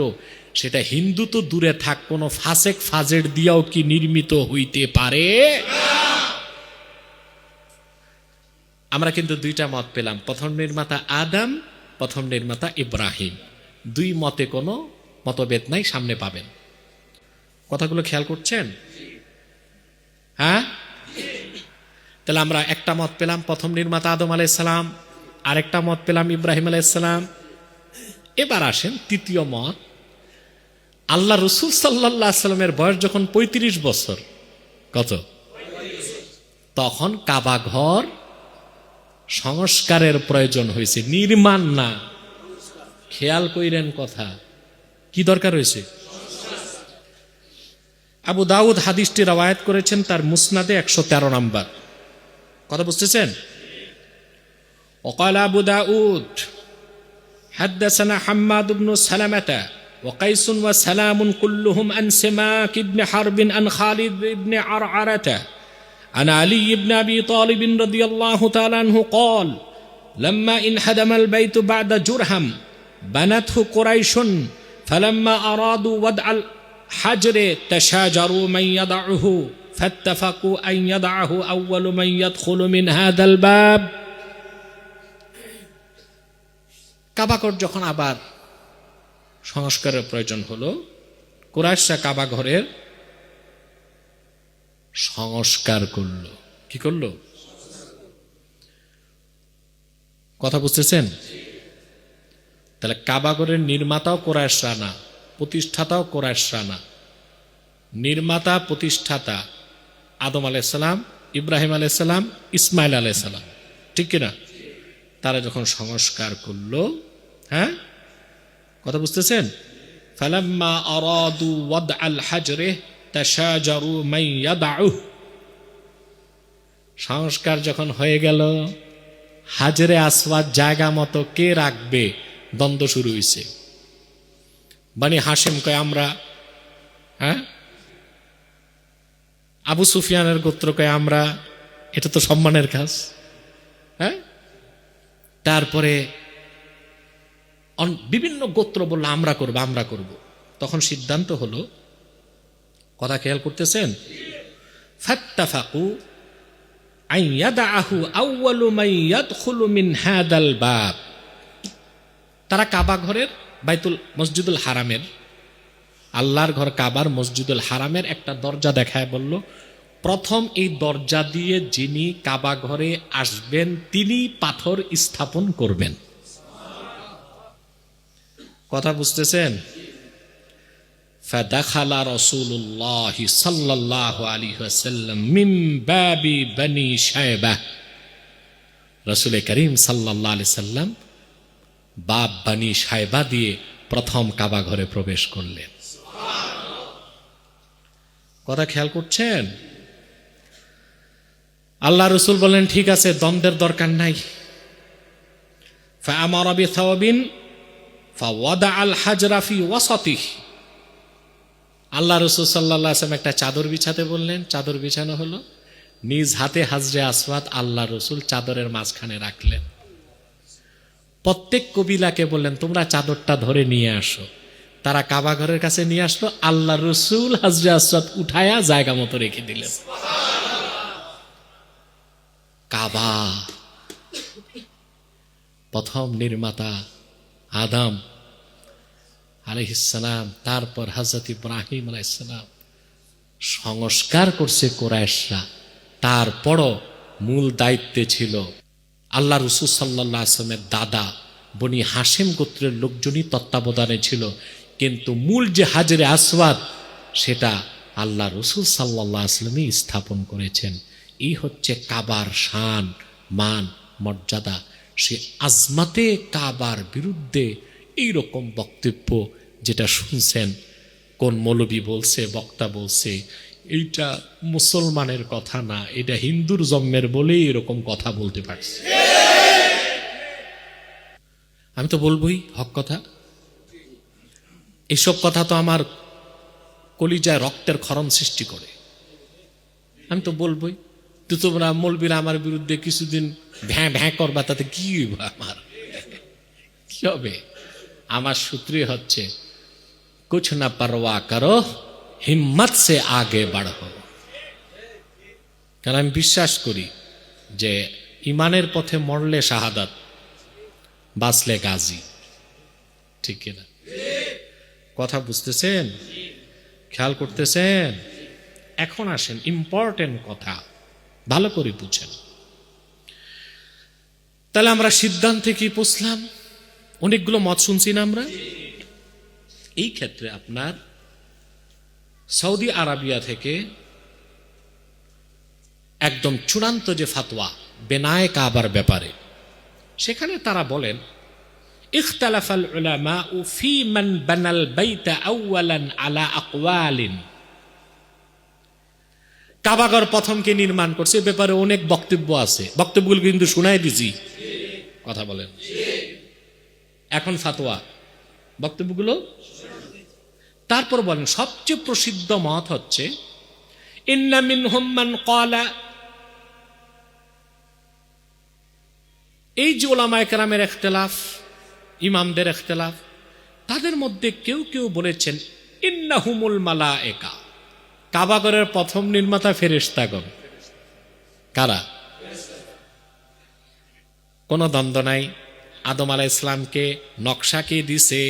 Speaker 2: সেটা হিন্দু তো দূরে থাক, কোন ফাসেক ফাজের দিয়াও কি নির্মিত হইতে পারে? আমরা কিন্তু দুইটা মত পেলাম, প্রথম নির্মাতা আদম, প্রথম নির্মাতা ইব্রাহিম। দুই মতে কোনো মতভেদ নাই, সামনে পাবেন। কথাগুলো খেয়াল করছেন? হ্যাঁ, তাহলে আমরা একটা মত পেলাম প্রথম নির্মাতা আদম আলাইহিস সালাম, আরেকটা মত পেলাম ইব্রাহিম আলাইহিস সালাম। এবার আসেন তৃতীয় মত। আল্লাহ রাসূল সাল্লাল্লাহু আলাইহি সাল্লামের বয়স যখন 35 বছর, কত? তখন কাবা ঘর সংস্কারের প্রয়োজন হয়েছে, নির্মাণ না। খেয়াল কইরেন কথা, কি দরকার হয়েছে? আবু দাউদ হাদিসটি রওয়ায়াত করেছেন তার মুসনাদে 113 নম্বর। কথা বুঝতেছেন? وقال أبو داود حدثنا حماد بن سلمة وقيس وسلام كلهم عن سماك بن حرب عن خالد بن عرعرة عن علي بن أبي طالب رضي الله تعالى عنه قال لما انهدم البيت بعد جرهم بنته قريش فلما أرادوا وضع الحجر تشاجروا من يضعه فاتفقوا أن يضعه أول من يدخل من هذا الباب। কাবাঘর যখন আবার সংস্কারের প্রয়োজন হলো, কুরাইশরা কাবা ঘরের সংস্কার করলো। কি করলো? কথা বুঝতেছেন? তাহলে কাবা ঘরের নির্মাতাও কুরাইশরা না, প্রতিষ্ঠাতাও কুরাইশরা না। নির্মাতা প্রতিষ্ঠাতা আদম আলাইহিস সালাম, ইব্রাহিম আলাইহিস সালাম, ইসমাইল আলাইহিস সালাম, ঠিক কিনা? তারা যখন সংস্কার করলো, হ্যাঁ, কথা বুঝতেছেন? ফালাম্মা আরাদু ওয়াদআল হাজরে তাশাজারু মান ইয়াদউ। সংস্কার যখন হয়ে গেল, হাজরে আসওয়াদ জায়গা মতো কে রাখবে, দ্বন্দ্ব শুরু হয়েছে। বানি হাশিম কয় আমরা, হ্যাঁ, আবু সুফিয়ানের গোত্র কয় আমরা, এটা তো সম্মানের কাজ। হ্যাঁ, তারপরে বিভিন্ন গোত্র বলল আমরা করব, আমরা করব। তখন সিদ্ধান্ত হলো, কথা খেয়াল করতেছেন, ফাত্তাফাকু আন ইয়াদআহু আউয়ালু মান ইয়াদখুলু মিন হাদাল বাব। তারা কাবা ঘরের মসজিদুল হারামের, আল্লাহর ঘর কাবার মসজিদুল হারামের একটা দরজা দেখায় বলল, প্রথম এই দরজা দিয়ে যিনি কাবা ঘরে আসবেন তিনি পাথর স্থাপন করবেন। কথা বুঝতেছেন? ফাদাখালা রাসূলুল্লাহ সাল্লাল্লাহু আলাইহি ওয়াসাল্লাম মিন বাবি বনি শায়বা। রাসূল করিম সাল্লাল্লাহু আলাইহি সাল্লাম বাব বনি শায়বা দিয়ে প্রথম কাবা ঘরে প্রবেশ করলেন। কথা খেয়াল করছেন? আল্লাহ রসুল বলেন, ঠিক আছে, দ্বন্দ্বের দরকার নাই। فأمر بثوب فوضع الحجر في وسطه। আল্লাহ রাসূল সাল্লাল্লাহু আলাইহি ওয়াসাল্লাম একটা চাদর বিছাতে বললেন, চাদর বিছানো হলো, নিজ হাতে হাজরে আসওয়াদ আল্লাহ রাসূল চাদরের মাঝখানে রাখলেন। প্রত্যেক কবিলাকে বললেন তোমরা চাদরটা ধরে নিয়ে আসো। তারা কাবা ঘরের কাছে নিয়ে আসলো, আল্লাহ রাসূল হাজরে আসওয়াদ উঠায়া জায়গা মতো রেখে দিলেন। কাবা প্রথম নির্মাতা আদম আলাইহিস সালাম, তারপর হযরত ইব্রাহিম আলাইহিস সালাম সংস্কার করছে কুরাইশরা। তারপরও মূল দায়িত্বে ছিল আল্লাহ রাসূল সাল্লাল্লাহু আলাইহি ওয়াসাল্লামের দাদা বনি হাশিম গোত্রের লোকজনই তত্ত্বাবধানে ছিল, কিন্তু মূল যে হাজরে আসওয়াদ সেটা আল্লাহ রাসূল সাল্লাল্লাহু আলাইহি ওয়াসাল্লামই স্থাপন করেছেন। এই হচ্ছে কাবার শান, মান, মর্যাদা। সে আজমাতে কাবার বিরুদ্ধে এইরকম বক্তব্য যেটা শুনছেন, কোন মৌলবী বলছে, বক্তা বলছে, এইটা মুসলমানের কথা না, এটা হিন্দুর জন্মের বলেই এরকম কথা বলতে পারছে। আমি তো বলবোই হক কথা। এইসব কথা তো আমার কলিজায় রক্তের ক্ষরণ সৃষ্টি করে। আমি তো বলবোই। তো তোমরা মৌলবীরা আমার বিরুদ্ধে কিছুদিন ভ্যাঁ ভ্যাঁ করবা, তাতে কি হইবা? আমার কি হবে? আমার সূত্রে হচ্ছে কুছ না পারওয়া করো, হিম্মত সে আগে বাড়ো। কারণ আমি বিশ্বাস করি যে ইমানের পথে মরলে শাহাদাত, বাঁচলে গাজী। ঠিক কিনা? কথা বুঝতেছেন? খেয়াল করতেছেন? এখন আসেন ইম্পর্টেন্ট কথা, ভালো করে বুঝেন। তাহলে আমরা সিদ্ধান্তে কি পৌঁছলাম? অনেকগুলো মত শুনছি না আমরা। এই ক্ষেত্রে আপনার সৌদি আরবিয়া থেকে একদম চূড়ান্ত যে ফাতোয়া বেনায়ে কাবার ব্যাপারে, সেখানে তারা বলেন ইখতালাফাল উলামা ফি মান বানাল বাইতা আউয়ালান আলা আকওয়ালিন। কাবাঘর প্রথম কে নির্মাণ করছে ব্যাপারে অনেক বক্তব্য আছে, বক্তব্যগুলো কিন্তু শুনাই দিছি। কথা বলেন। এখন ফাতোয়া, বক্তব্যগুলো তারপর বলেন সবচেয়ে প্রসিদ্ধ মত হচ্ছে ইন্না মিনহুম মান ক্বালা, এই যে উলামায়ে কেরামের ইখতিলাফ, ইমামদের ইখতিলাফ, তাদের মধ্যে কেউ কেউ বলেছেন ইন্নাহুমুল মালায়েকা, কাবাঘরের প্রথম নির্মাতা ফেরেশতাগণ। কারা? কোন দ্বন্দ্ব নাই। আদম আলাইহিস সালামকে নকশা কে দিছে?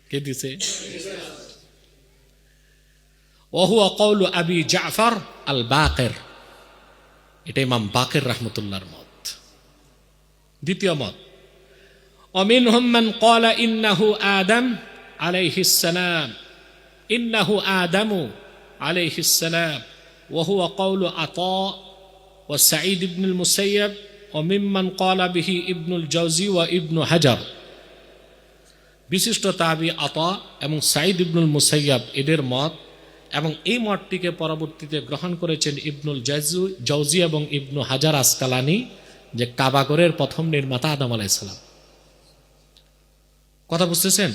Speaker 2: কে দিছে? ওহুয়া কওলু আবি জাফর আল বাকির, এটা ইমাম বাকির রাহমাতুল্লাহর মত। দ্বিতীয় মত ওমিনহুম মান ক্বালা ইন্নাহু আদম আলাইহিস সালাম, ইন্নাহু আদামু আলাইহিস সালাম, ওয়া হুয়া কওলু আতা ওয়া সাঈদ ইবনুল মুসাইয়্যিব ওয়া মিম্মান ক্বালা বিহি ইবনুল জাওজি ওয়া ইবনু হাজার। বিশিষ্ট তাবি আতা এবং সাঈদ ইবনুল মুসাইয়্যিব এদের মত, এবং এই মতটিকে পরবর্তীতে গ্রহণ করেছেন ইবনুল জাওজি এবং ইবনু হাজার আসকালানি, যে কাবাঘরের প্রথম নির্মাতা আদম আলাইহিস সালাম। কথা বুঝতেছেন?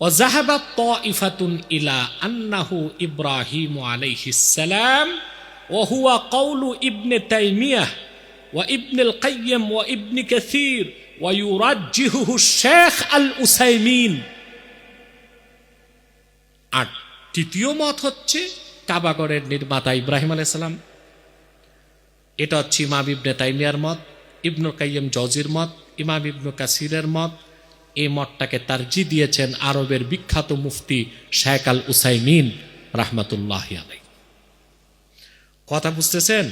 Speaker 2: وذهبت طائفة إلى أنه إبراهيم عليه السلام وهو قول ابن تيمية وابن القيم وابن كثير ويرجحه الشيخ الأسيمين। আর তৃতীয় মত হচ্ছে কাবাঘরের নির্মাতা ইব্রাহিম আলাইহিস সালাম। এটা হচ্ছে ইমাম ইবনে তাইমিয়ার মত, ইবনুল কাইয়্যিম জাওজির মত, ইমাম ইবনে কাসিরের মত। এই মতটাকে তারজি দিয়েছেন আরবের বিখ্যাত মুফতি শেখ আল উসাইমিন রাহমাতুল্লাহি আলাইহি। কথা বুঝতেছেন?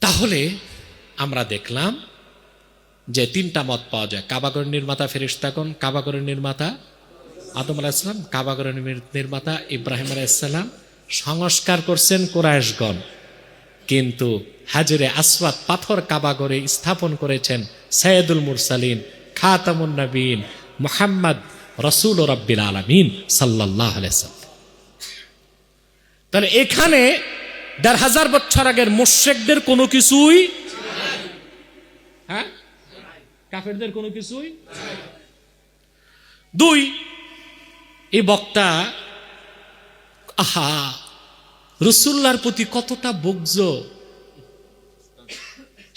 Speaker 2: তাহলে আমরা দেখলাম যে তিনটা মত পাওয়া যায়। কাবাঘরের নির্মাতা ফেরেশতাগণ, কাবাঘরের নির্মাতা আদম আলাইহিস সালাম, কাবাঘরের নির্মাতা ইব্রাহিম আলাইহিস সালাম। সংস্কার করছেন কুরাইশগণ, কিন্তু হাজরে আসওয়াদ পাথর কাবাঘরে স্থাপন করেছেন সাইয়্যিদুল মুরসালিন খাতামুন নবীন মুহাম্মদ রাসূল রাব্বিল আলামিন সাল্লাল্লাহু আলাইহি ওয়াসাল্লাম। তাহলে এখানে ১,৫০০ বছর আগের মুশরিকদের কোনো কিছুই, হ্যাঁ, কাফেরদের কোনো কিছুই। ২, এই বক্তা আহা রাসূলুল্লাহর প্রতি কতটা বগজ।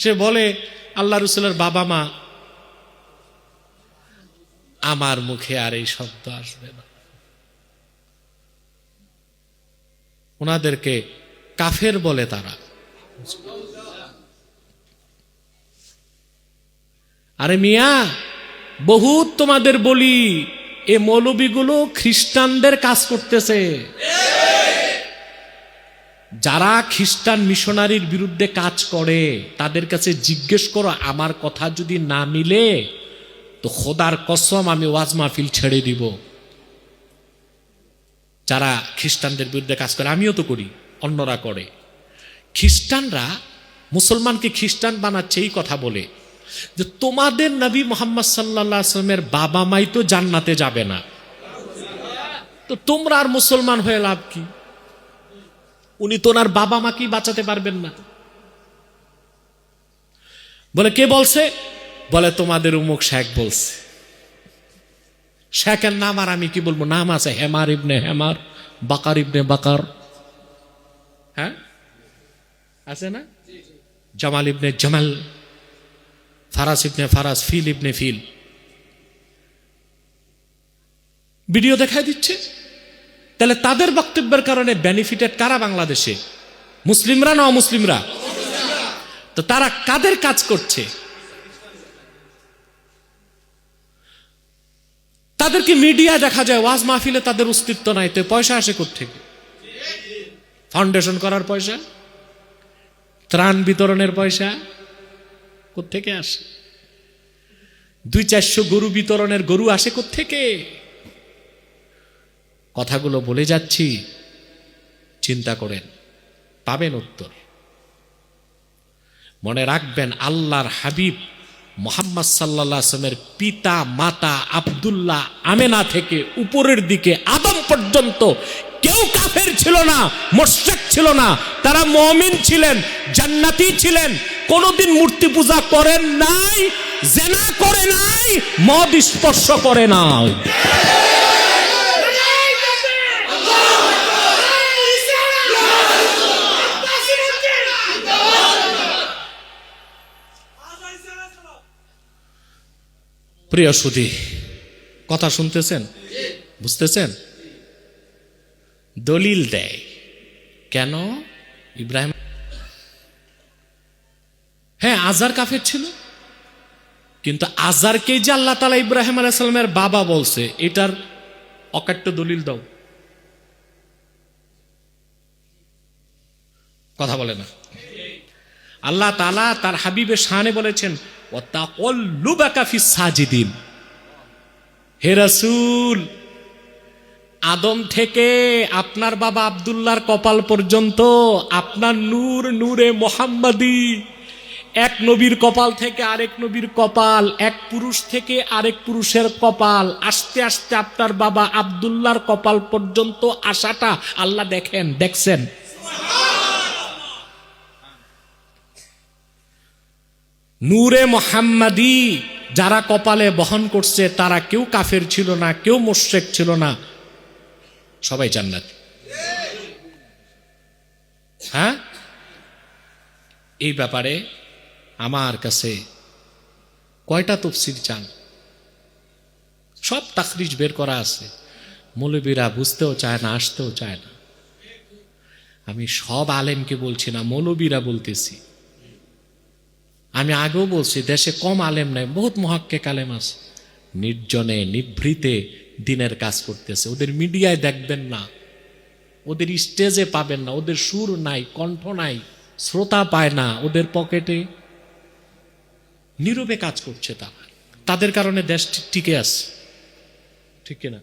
Speaker 2: সে বলে আল্লাহ রাসূলের বাবা মা, আমার মুখে আর এই শব্দ আসবে না। ওনাদেরকে কাফের বলে তারা। আরে মিয়া, বহুত তোমাদের বলি, এ মৌলবীগুলো খ্রিস্টানদের কাজ করতেছে। যারা খ্রিস্টান মিশনারির বিরুদ্ধে কাজ করে তাদের কাছে জিজ্ঞেস করো, আমার কথা যদি না মিলে তো খোদার কসম আমি ওয়াজ মাহফিল ছেড়ে দিব। যারা খ্রিস্টানদের বিরুদ্ধে কাজ করে, আমিও তো করি, অন্যরা করে। খ্রিস্টানরা মুসলমানকে খ্রিস্টান বানাচ্ছে এই কথা বলে যে তোমাদের নবী মুহাম্মদ সাল্লাল্লাহু আলাইহি ওয়াসাল্লামের বাবা মাই তো জান্নাতে যাবে না, তো তোমরা আর মুসলমান হয়ে লাভ কি? উনি তো ওনার বাবা মাকেই বাঁচাতে পারবেন না। বলে কে বলছে? বলে তোমাদের উমুক শেখ বলছে। শেখের নাম আর আমি কি বলবো? নাম আছে হেমার ইবনে হেমার, বাকার ইবনে বাকার, হ্যাঁ আছে না? জামাল ইবনে জামাল, ফারাস ইবনে ফারাস, ফিল ইবনে ফিল। ভিডিও দেখায় দিচ্ছে। তাহলে তাদের বক্তব্যের কারণে বেনিফিটেড কারা বাংলাদেশে? মুসলিমরা না অমুসলিমরা? তো তারা কাদের কাজ করছে? তাদেরকে মিডিয়া দেখা যায়, ওয়াজ মাহফিলে তাদের অস্তিত্ব নাই, তো পয়সা আসে কোত্থেকে? ফাউন্ডেশন করার পয়সা, ত্রাণ বিতরণের পয়সা কোত্থেকে আসে? 200-400 গরু বিতরণের গরু আসে কোত্থেকে? কথাগুলো বলে যাচ্ছি, চিন্তা করেন, পাবেন উত্তর। মনে রাখবেন, আল্লাহর হাবিব মুহাম্মদ সাল্লাল্লাহু আলাইহি ওয়াসাল্লামের পিতা মাতা আব্দুল্লাহ আমেনা থেকে উপরের দিকে আদম পর্যন্ত কেউ কাফের ছিল না, মুশরিক ছিল না। তারা মুমিন ছিলেন, জান্নাতি ছিলেন, কোনোদিন মূর্তি পূজা করেন নাই, জিনা করে নাই, মদ স্পর্শ করে নাই। প্রিয় সুধী, কথা শুনতেছেন? বুঝতেছেন? দলিল দেয় কেন? ইব্রাহিম, হ্যাঁ আজার কাফের ছিল, কিন্তু আজারকে যে আল্লাহ তাআলা ইব্রাহিম আলাইহিস সালামের বাবা বলছে, এটার অকাট্য দলিল দাও। কথা বলে না। আল্লাহ তাআলা তার হাবিবের শানে বলেছেন, ওয়াতাকাল্লুবাকা ফিস সাজিদিন। হে রাসূল, আদম থেকে আপনার বাবা আব্দুল্লাহর কপাল পর্যন্ত আপনার নূর, নূরে মুহাম্মাদি, এক নবীর কপাল থেকে আরেক নবীর কপাল, এক পুরুষ থেকে আরেক পুরুষের কপাল, আস্তে আস্তে আপনার বাবা আব্দুল্লাহর কপাল পর্যন্ত আসাটা আল্লাহ দেখছেন। নূরে মুহাম্মাদি যারা কপালে বহন করছে তারা কেউ কাফের ছিল না, কেউ মুশরিক ছিল না, সবাই জান্নাতি। হ্যাঁ, এই ব্যাপারে আমার কাছে কয়টা তাফসীর চান? সব তাখরিজ বের করা আছে, মৌলবীরা বুঝতেও চায় না, আসতেও চায় না। আমি সব আলেমকে বলছি না, মৌলবীরা বলতেছি। আমি আগেও বলছি, দেশে কম আলেম নাই, বহুত মুহাক্কিক আলেম আছে, নির্জনে নিভৃতে দিনের কাজ করতেছে। ওদের মিডিয়ায় দেখবেন না, ওদের স্টেজে পাবেন না, ওদের সুর নাই, কণ্ঠ নাই, শ্রোতা পায় না, ওদের পকেটে নীরবে কাজ করছে তারা। তাদের কারণে দেশ টিকে আছে, ঠিক কিনা?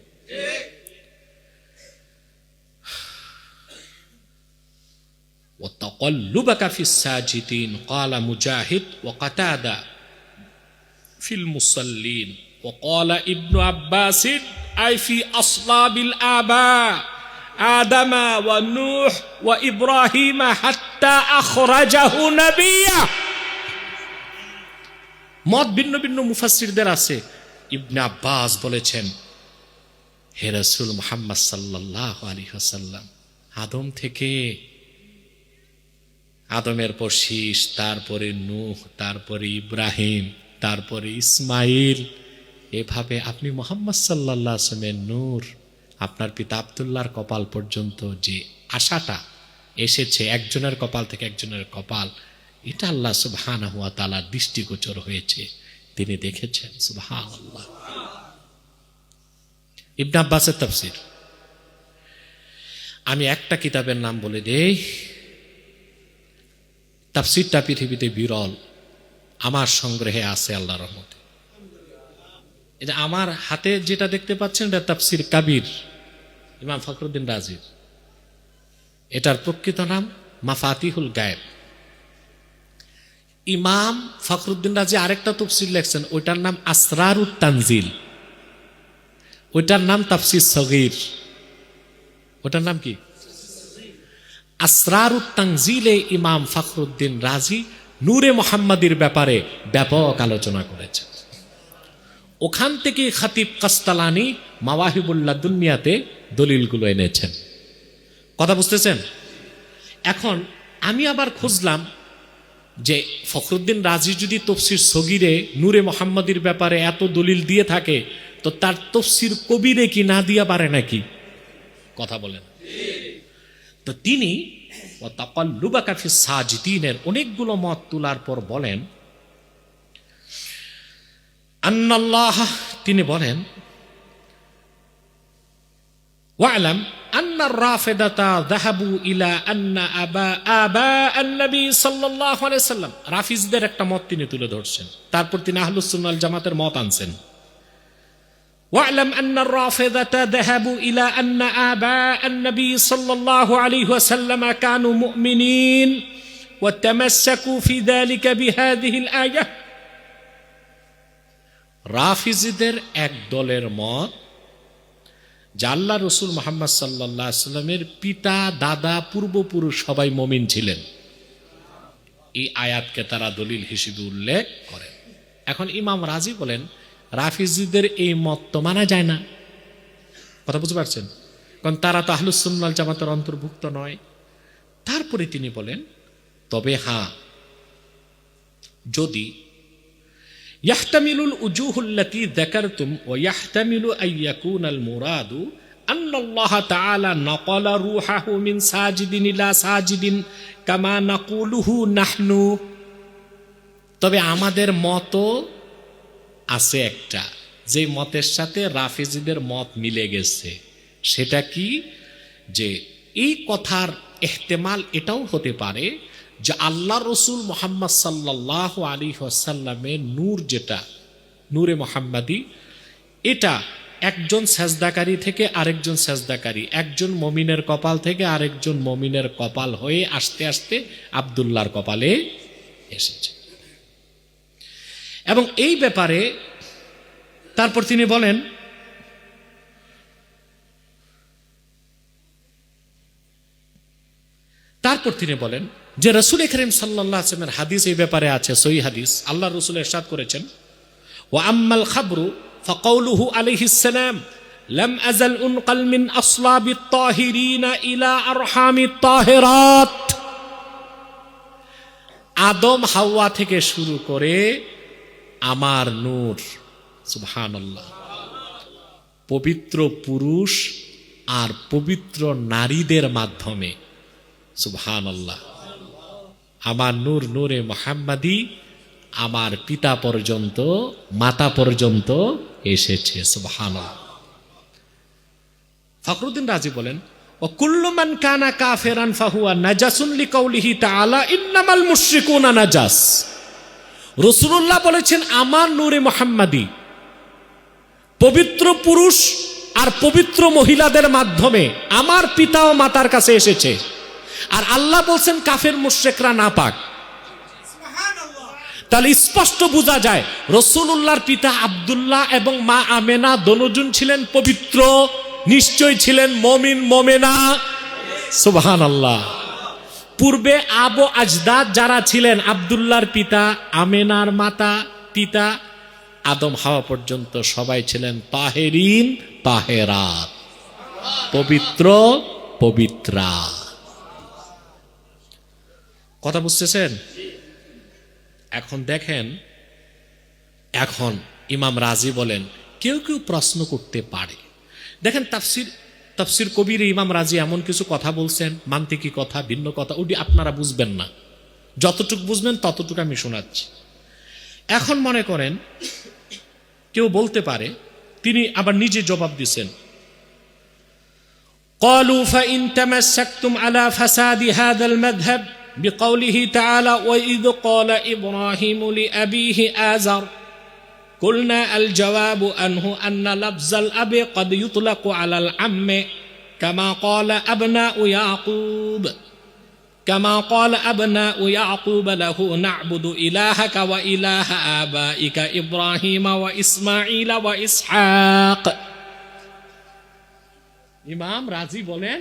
Speaker 2: وَتَقَلُّبَكَ فِي السَّاجِدِينَ قَالَ مُجَاهِدٌ وَقَتَادَةُ فِي الْمُصَلِّينَ وَقَالَ ابن عباس أي في أصلاب الآباء آدم ونوح وإبراهيم حتى أخرجه نبيا মত ভিন্ন ভিন্ন মুফাসসিরদের আছে। ইবনে আব্বাস বলেছেন, হে রাসূল মুহাম্মদ সাল্লাল্লাহু আলাইহি ওয়াসাল্লাম, আদম থেকে, আদমের পর শীষ, তারপরে নূহ, তারপরে ইব্রাহিম, তারপরে ইসমাইল, এভাবে আপনি মুহাম্মদ সাল্লাল্লাহু আলাইহি ওয়াসাল্লামের নূর, আপনার পিতা আব্দুল্লাহর কপাল পর্যন্ত যে আশাটা এসেছে, একজনের কপাল থেকে একজনের কপাল, এটা আল্লাহ সুবহানাহু ওয়া তাআলার দৃষ্টিগোচর হয়েছে, তিনি দেখেছেন। সুবহানাল্লাহ। ইবনে আব্বাসের তাফসীর। আমি একটা কিতাবের নাম বলে দেই, তাফসীরটা পৃথিবীতে বিরল, আমার সংগ্রহে আছে আল্লাহর রহমতে। এটা আমার হাতে যেটা দেখতে পাচ্ছেন, এটা তাফসীর কাবীর, ইমাম ফখরুদ্দিন রাজির। এটার প্রকৃত নাম মাফাতিহুল গায়েব। ইমাম ফখরুদ্দিন রাজি আরেকটা তাফসীর লেখছেন, ওইটার নাম আসরারুত তানজিল, ওইটার নাম তাফসীর সগীর। ওটার নাম কি? আসরারুত তানজিলে ইমাম ফখরুদ্দিন রাজি নূরে মুহাম্মাদির ব্যাপারে ব্যাপক আলোচনা করেছেন। ওখান থেকে খতিব কাস্তালানি মাওয়াহিবুল্লাহ দুনিয়াতে দলিলগুলো এনেছেন। কথা বুঝতেছেন? এখন আমি আবার খুঁজলাম যে ফখরুদ্দিন রাজি যদি তফসির সগীরে নূরে মুহাম্মাদির ব্যাপারে এত দলিল দিয়ে থাকে, তো তার তফসির কবিরে কি না দিয়া পারে নাকি? কথা বলেন। তো তিনি তাকাল্লুবাকা ফিস সাজিদিনের অনেকগুলো মত তোলার পর বলেন, আন্নাল্লাহ, তিনি বলেন, ওয়ালাম আন্না রাফিদাতা যাহাবু ইলা আন্না আবা আন-নবী সাল্লাল্লাহু আলাইহি সাল্লাম, রাফিজদের একটা মত তিনি তুলে ধরছেন, তারপর তিনি আহলুস সুন্নাহ ওয়াল জামাতের মত আনছেন। ওয়ালাম আন্না রাফিদাতা যাহাবু ইলা আন্না আবা আন-নবী সাল্লাল্লাহু আলাইহি ওয়াসাল্লাম কানু মুমিনিন ওয়া তামাসসাকু ফি যালিকা বিহাদিহিল আয়াহ। রাফিজিদের এক দলের মত যে আল্লাহ রসুল মুহাম্মদ সাল্লাল্লাহু আলাইহি ওয়াসাল্লামের পিতা, দাদা, পূর্বপুরুষ সবাই মুমিন ছিলেন, এই আয়াতকে তারা দলিল হিসেবে উল্লেখ করেন। এখন ইমাম রাজি বলেন, রাফিজিদের এই মত তো মানা যায় না। কথা বুঝতে পারছেন? কারণ তারা তো আহলুস সুন্নাহ ওয়াল জামাতের অন্তর্ভুক্ত নয়। তারপরে তিনি বলেন, তবে হ্যাঁ, যদি ইয়াহতামিলুল উজুহুল্লাতী যাকারতুম ওয়া ইয়াহতামিলু আন ইয়াকুনাল মুরাদু আন্নাল্লাহ তাআলা নাকালা রূহাহু মিন সাজিদিন ইলা সাজিদিন কামা নাকুলুহু নাহনু। তবে আমাদের মত আছে একটা, যে মতের সাথে রাফিজিদের মত মিলে গেছে। সেটা কি? যে এই কথার ইহতিমাল এটাও হতে পারে যে আল্লাহ রসুল মুহাম্মদ সাল্লাল্লাহু আলাইহি ওয়াসাল্লামের নূর, যেটা নূরে মুহাম্মাদি, এটা একজন সেজদাকারী থেকে আরেকজন সেজদাকারী, একজন মুমিনের কপাল থেকে আরেকজন মুমিনের কপাল হয়ে আস্তে আস্তে আব্দুল্লাহর কপালে এসেছে। এবং এই ব্যাপারে তারপর তিনি বলেন, যে রাসূল কারীম সাল্লাল্লাহু আলাইহি ওয়াসাল্লামের হাদিস এই ব্যাপারে আছে, সহিহ হাদিস। আল্লাহ রাসূল ইরশাদ করেছেন, ওয়া আম্মাল খাবরু ফাকাউলুহু আলাইহিস সালাম লাম আযাল উনকাল মিন আসলাবিত তাহিরিন ইলা আরহামিত তাহিরাত। আদম হাওয়া থেকে শুরু করে আমার নূর, সুবহানাল্লাহ, পবিত্র পুরুষ আর পবিত্র নারীদের মাধ্যমে, সুবহানাল্লাহ, আমার নূর, নূরে মুহাম্মাদি আমার পিতা পর্যন্ত, মাতা পর্যন্ত এসেছে। সুবহানাল্লাহ। ফখরুদ্দিন রাজি বলেন, ও কুল্লু মান কানা কাফিরান ফাহুয়া নাজাসুন লিকাউলিহি তাআলা ইন্নামাল মুশরিকুনা নাজাস। রাসূলুল্লাহ বলেছেন, আমার নূরে মুহাম্মাদি পবিত্র পুরুষ আর পবিত্র মহিলাদের মাধ্যমে আমার পিতা ও মাতার কাছে এসেছে। আর আল্লাহ বলছেন কাফের মুশরিকরা নাপাক। তাহলে স্পষ্ট বোঝা যায় রাসূলুল্লাহর পিতা আব্দুল্লাহ এবং মা আমেনা দোনোজন ছিলেন পবিত্র নিশ্চয় ছিলেন মমিন মোমেনা। সুবহানাল্লাহ। পূর্বে আবু আজদাদ যারা ছিলেন, আব্দুল্লাহর পিতা, আমেনার মাতা পিতা, আদম হাওয়া পর্যন্ত সবাই ছিলেন তাহেরিন তাহেরাত, পবিত্র পবিত্রা। কথা বুঝতেছেন? এখন দেখেন, এখন ইমাম রাজি বলেন কেউ কেউ প্রশ্ন করতে পারে। দেখেন তাফসির কবির ইমাম রাজি এমন কিছু কথা বলছেন, মান্তিকি কথা, ভিন্ন কথা, ওটি আপনারা বুঝবেন না। যতটুকু বুঝবেন ততটুকু আমি শোনাচ্ছি। এখন মনে করেন কেউ বলতে পারে, তিনি আবার নিজে জবাব দিচ্ছেন, قالوا فإن تمسكتم على فساد هذا المذهب بقوله تعالى وإذ قال إبراهيم لأبيه آزر قلنا الجواب أنه أن لفظ الأب قد يطلق على العم كما قال أبناء يعقوب له نعبد إلهك وإله آبائك إبراهيم وإسماعيل وإسحاق। ইমাম রাজি বলেন,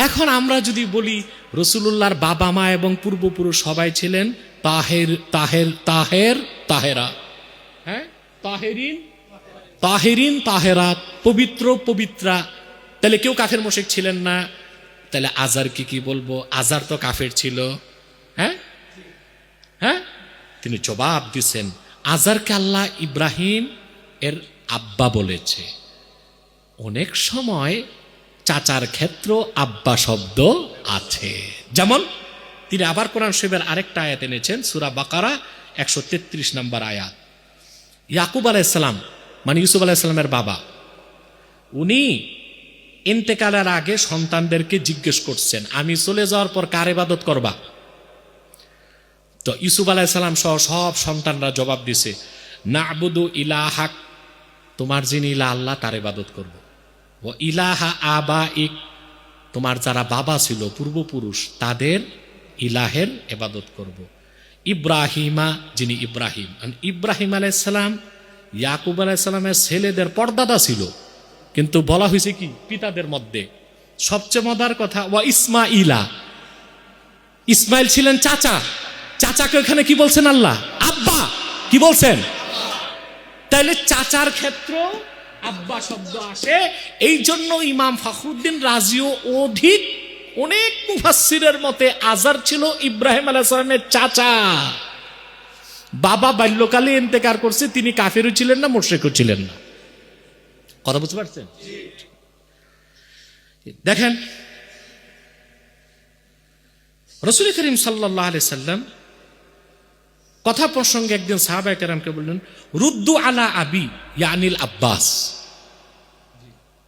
Speaker 2: এখন আমরা যদি বলি রাসূলুল্লাহর বাবা মা এবং পূর্বপুরুষ সবাই ছিলেন তাহেরা, হ্যাঁ, তাহেরিন তাহেরাত, পবিত্র পবিত্রা, তাহলে কেউ কাফের মুশরিক ছিলেন না। তাহলে আজার কি বলবো? আজার তো কাফের ছিল। হ্যাঁ হ্যাঁ, তিনি জবাব দিচ্ছেন, আজারকে আল্লাহ ইব্রাহিম এর আব্বা বলেছে। অনেক সময় চাচার ক্ষেত্র আব্বা শব্দ আছে। যেমন তিনি আবার কোরআন শরীফের আরেকটা আয়াত এনেছেন, সূরা বাকারা 133 নম্বর আয়াত। ইয়াকুব আলাইহিস সালাম মানে ইউসুফ আলাইহিস সালামের বাবা, উনি ইন্তেকালের আগে সন্তানদেরকে জিজ্ঞেস করছেন, আমি চলে যাওয়ার পর কার ইবাদত করবা? তো ইউসুফ আলাইহিস সালাম সহ সব সন্তানরা জবাব দিছে, না'বুদু ইলাহাক, তোমার যিনি ইলাহ আল্লাহ তার ইবাদত করব। ও ইলাহা আবাইক, তোমার যারা বাবা ছিল পূর্বপুরুষ তাদের ইলাহের ইবাদত করব। ইব্রাহিমা, যিনি ইব্রাহিম, ইব্রাহিম আলাইহিস সালাম ইয়াকুব আলাইহিস সালামের ছেলেদের পর্দাদা ছিল, কিন্তু বলা হয়েছে কি পিতাদের মধ্যে। সবচেয়ে মজার কথা, ওয়া ইসমাইলা, ইসমাইল ছিলেন চাচা, চাচাকে এখানে কি বলছেন আল্লাহ? আব্বা। কি বলছেন? তাইলে চাচার ক্ষেত্র আব্বা শব্দ আসে। এই জন্য ইমাম ফখরুদ্দিন রাজিও অনেক মুফাসসিরের মতে আজার ছিল ইব্রাহিম আলাইহিস সালামের চাচা। বাবা বাল্যকালে ইন্তেকাল করছে, তিনি কাফেরও ছিলেন না, মুশরিকও ছিলেন না। কথা বুঝতে পারছেন? দেখেন রাসূল করিম সাল্লাল্লাহু আলাইহি সাল্লাম কথা প্রসঙ্গে একদিন সাহাবায়ে কেরামকে বললেন, রুদ্দু আলা আবি ইয়ানিল আব্বাস,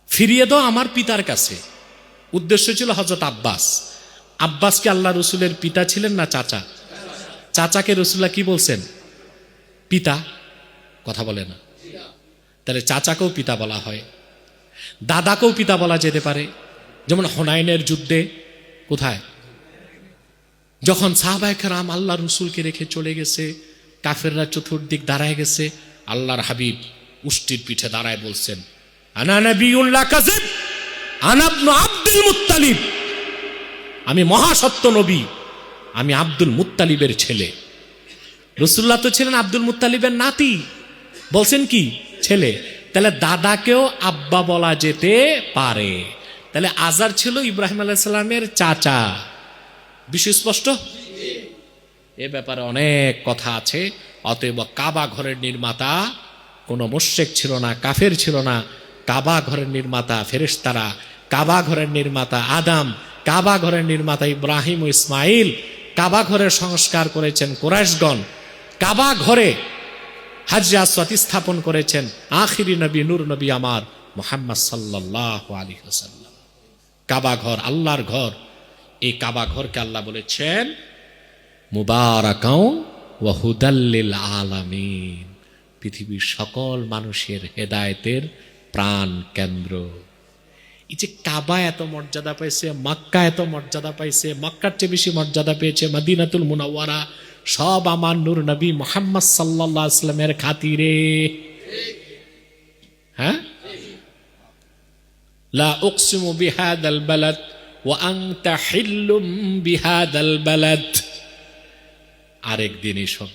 Speaker 2: ফিরিয়ে দাও আমার পিতার কাছে। উদ্দেশ্য ছিল হযরত আব্বাস। আব্বাস কি আল্লাহ রসুলের পিতা ছিলেন না চাচা? চাচাকে রসুল্লাহ কি বলছেন? পিতা। কথা বলে না। তাহলে চাচাকেও পিতা বলা হয়, দাদাকেও পিতা বলা যেতে পারে। যেমন হুনাইনের যুদ্ধে কোথায়, যখন সাহাবায়ে কেরাম আল্লাহ রসুলকে রেখে চলে গেছে, কাফেররা চতুর্দিক দাঁড়ায় গেছে, আল্লাহর হাবিব উষ্টির পিঠে দাঁড়ায় বলছেন, আনা নবিয়্যুন লা কাযিব, আনা ইবনু আব্দুল মুত্তালিব, আমি মহাসত্য নবী, আমি আব্দুল মুত্তালিবের ছেলে। রাসূলুল্লাহ তো ছিলেন আব্দুল মুত্তালিবের নাতি, বলছেন কি ছেলে। তাহলে দাদাকেও আব্বা বলা যেতে পারে। তাহলে আজার ছিল ইব্রাহিম আলাইহিস সালামের চাচা। বিষয় স্পষ্ট? এ ব্যাপারে অনেক কথা আছে। অতএব কাবা ঘরের নির্মাতা কোনো মুশরিক ছিল না, কাফের ছিল না। কাবা ঘরের নির্মাতা ফেরেশতারা, কাবা ঘরের নির্মাতা আদম, কাবা ঘরের নির্মাতা ইব্রাহিম ও ইসমাইল, কাবা ঘরের সংস্কার করেছেন কুরাইশগণ, কাবা ঘরে হাজরে আসওয়াদ স্থাপন করেছেন আখিরি নবী নূর নবী আমার মুহাম্মদ সাল্লাল্লাহু আলাইহি ওয়াসাল্লাম। কাবা ঘর আল্লাহর ঘর। এই কাবা ঘরকে আল্লাহ বলেছেন মুবারাকাও ওয়া হুদাল লিল আলামিন, পৃথিবীর সকল মানুষের হেদায়েতের প্রাণ কেন্দ্র। এই যে কাবা এত মর্যাদা পাইছে, মক্কা এত মর্যাদা পাইছে, মক্কার চেয়ে বেশি মর্যাদা পেয়েছে মদিনাতুল মুনাওয়ারা, সব আমার নূর নবী মুহাম্মদ সাল্লাল্লাহু আলাইহি ওয়াসাল্লামের খাতিরে। হ্যাঁ, লা উকসিমু বিহাদাল বালাদ ওয়া আনতা হিল্লুম বিহাদাল বালাদ। আরেকদিন এই সব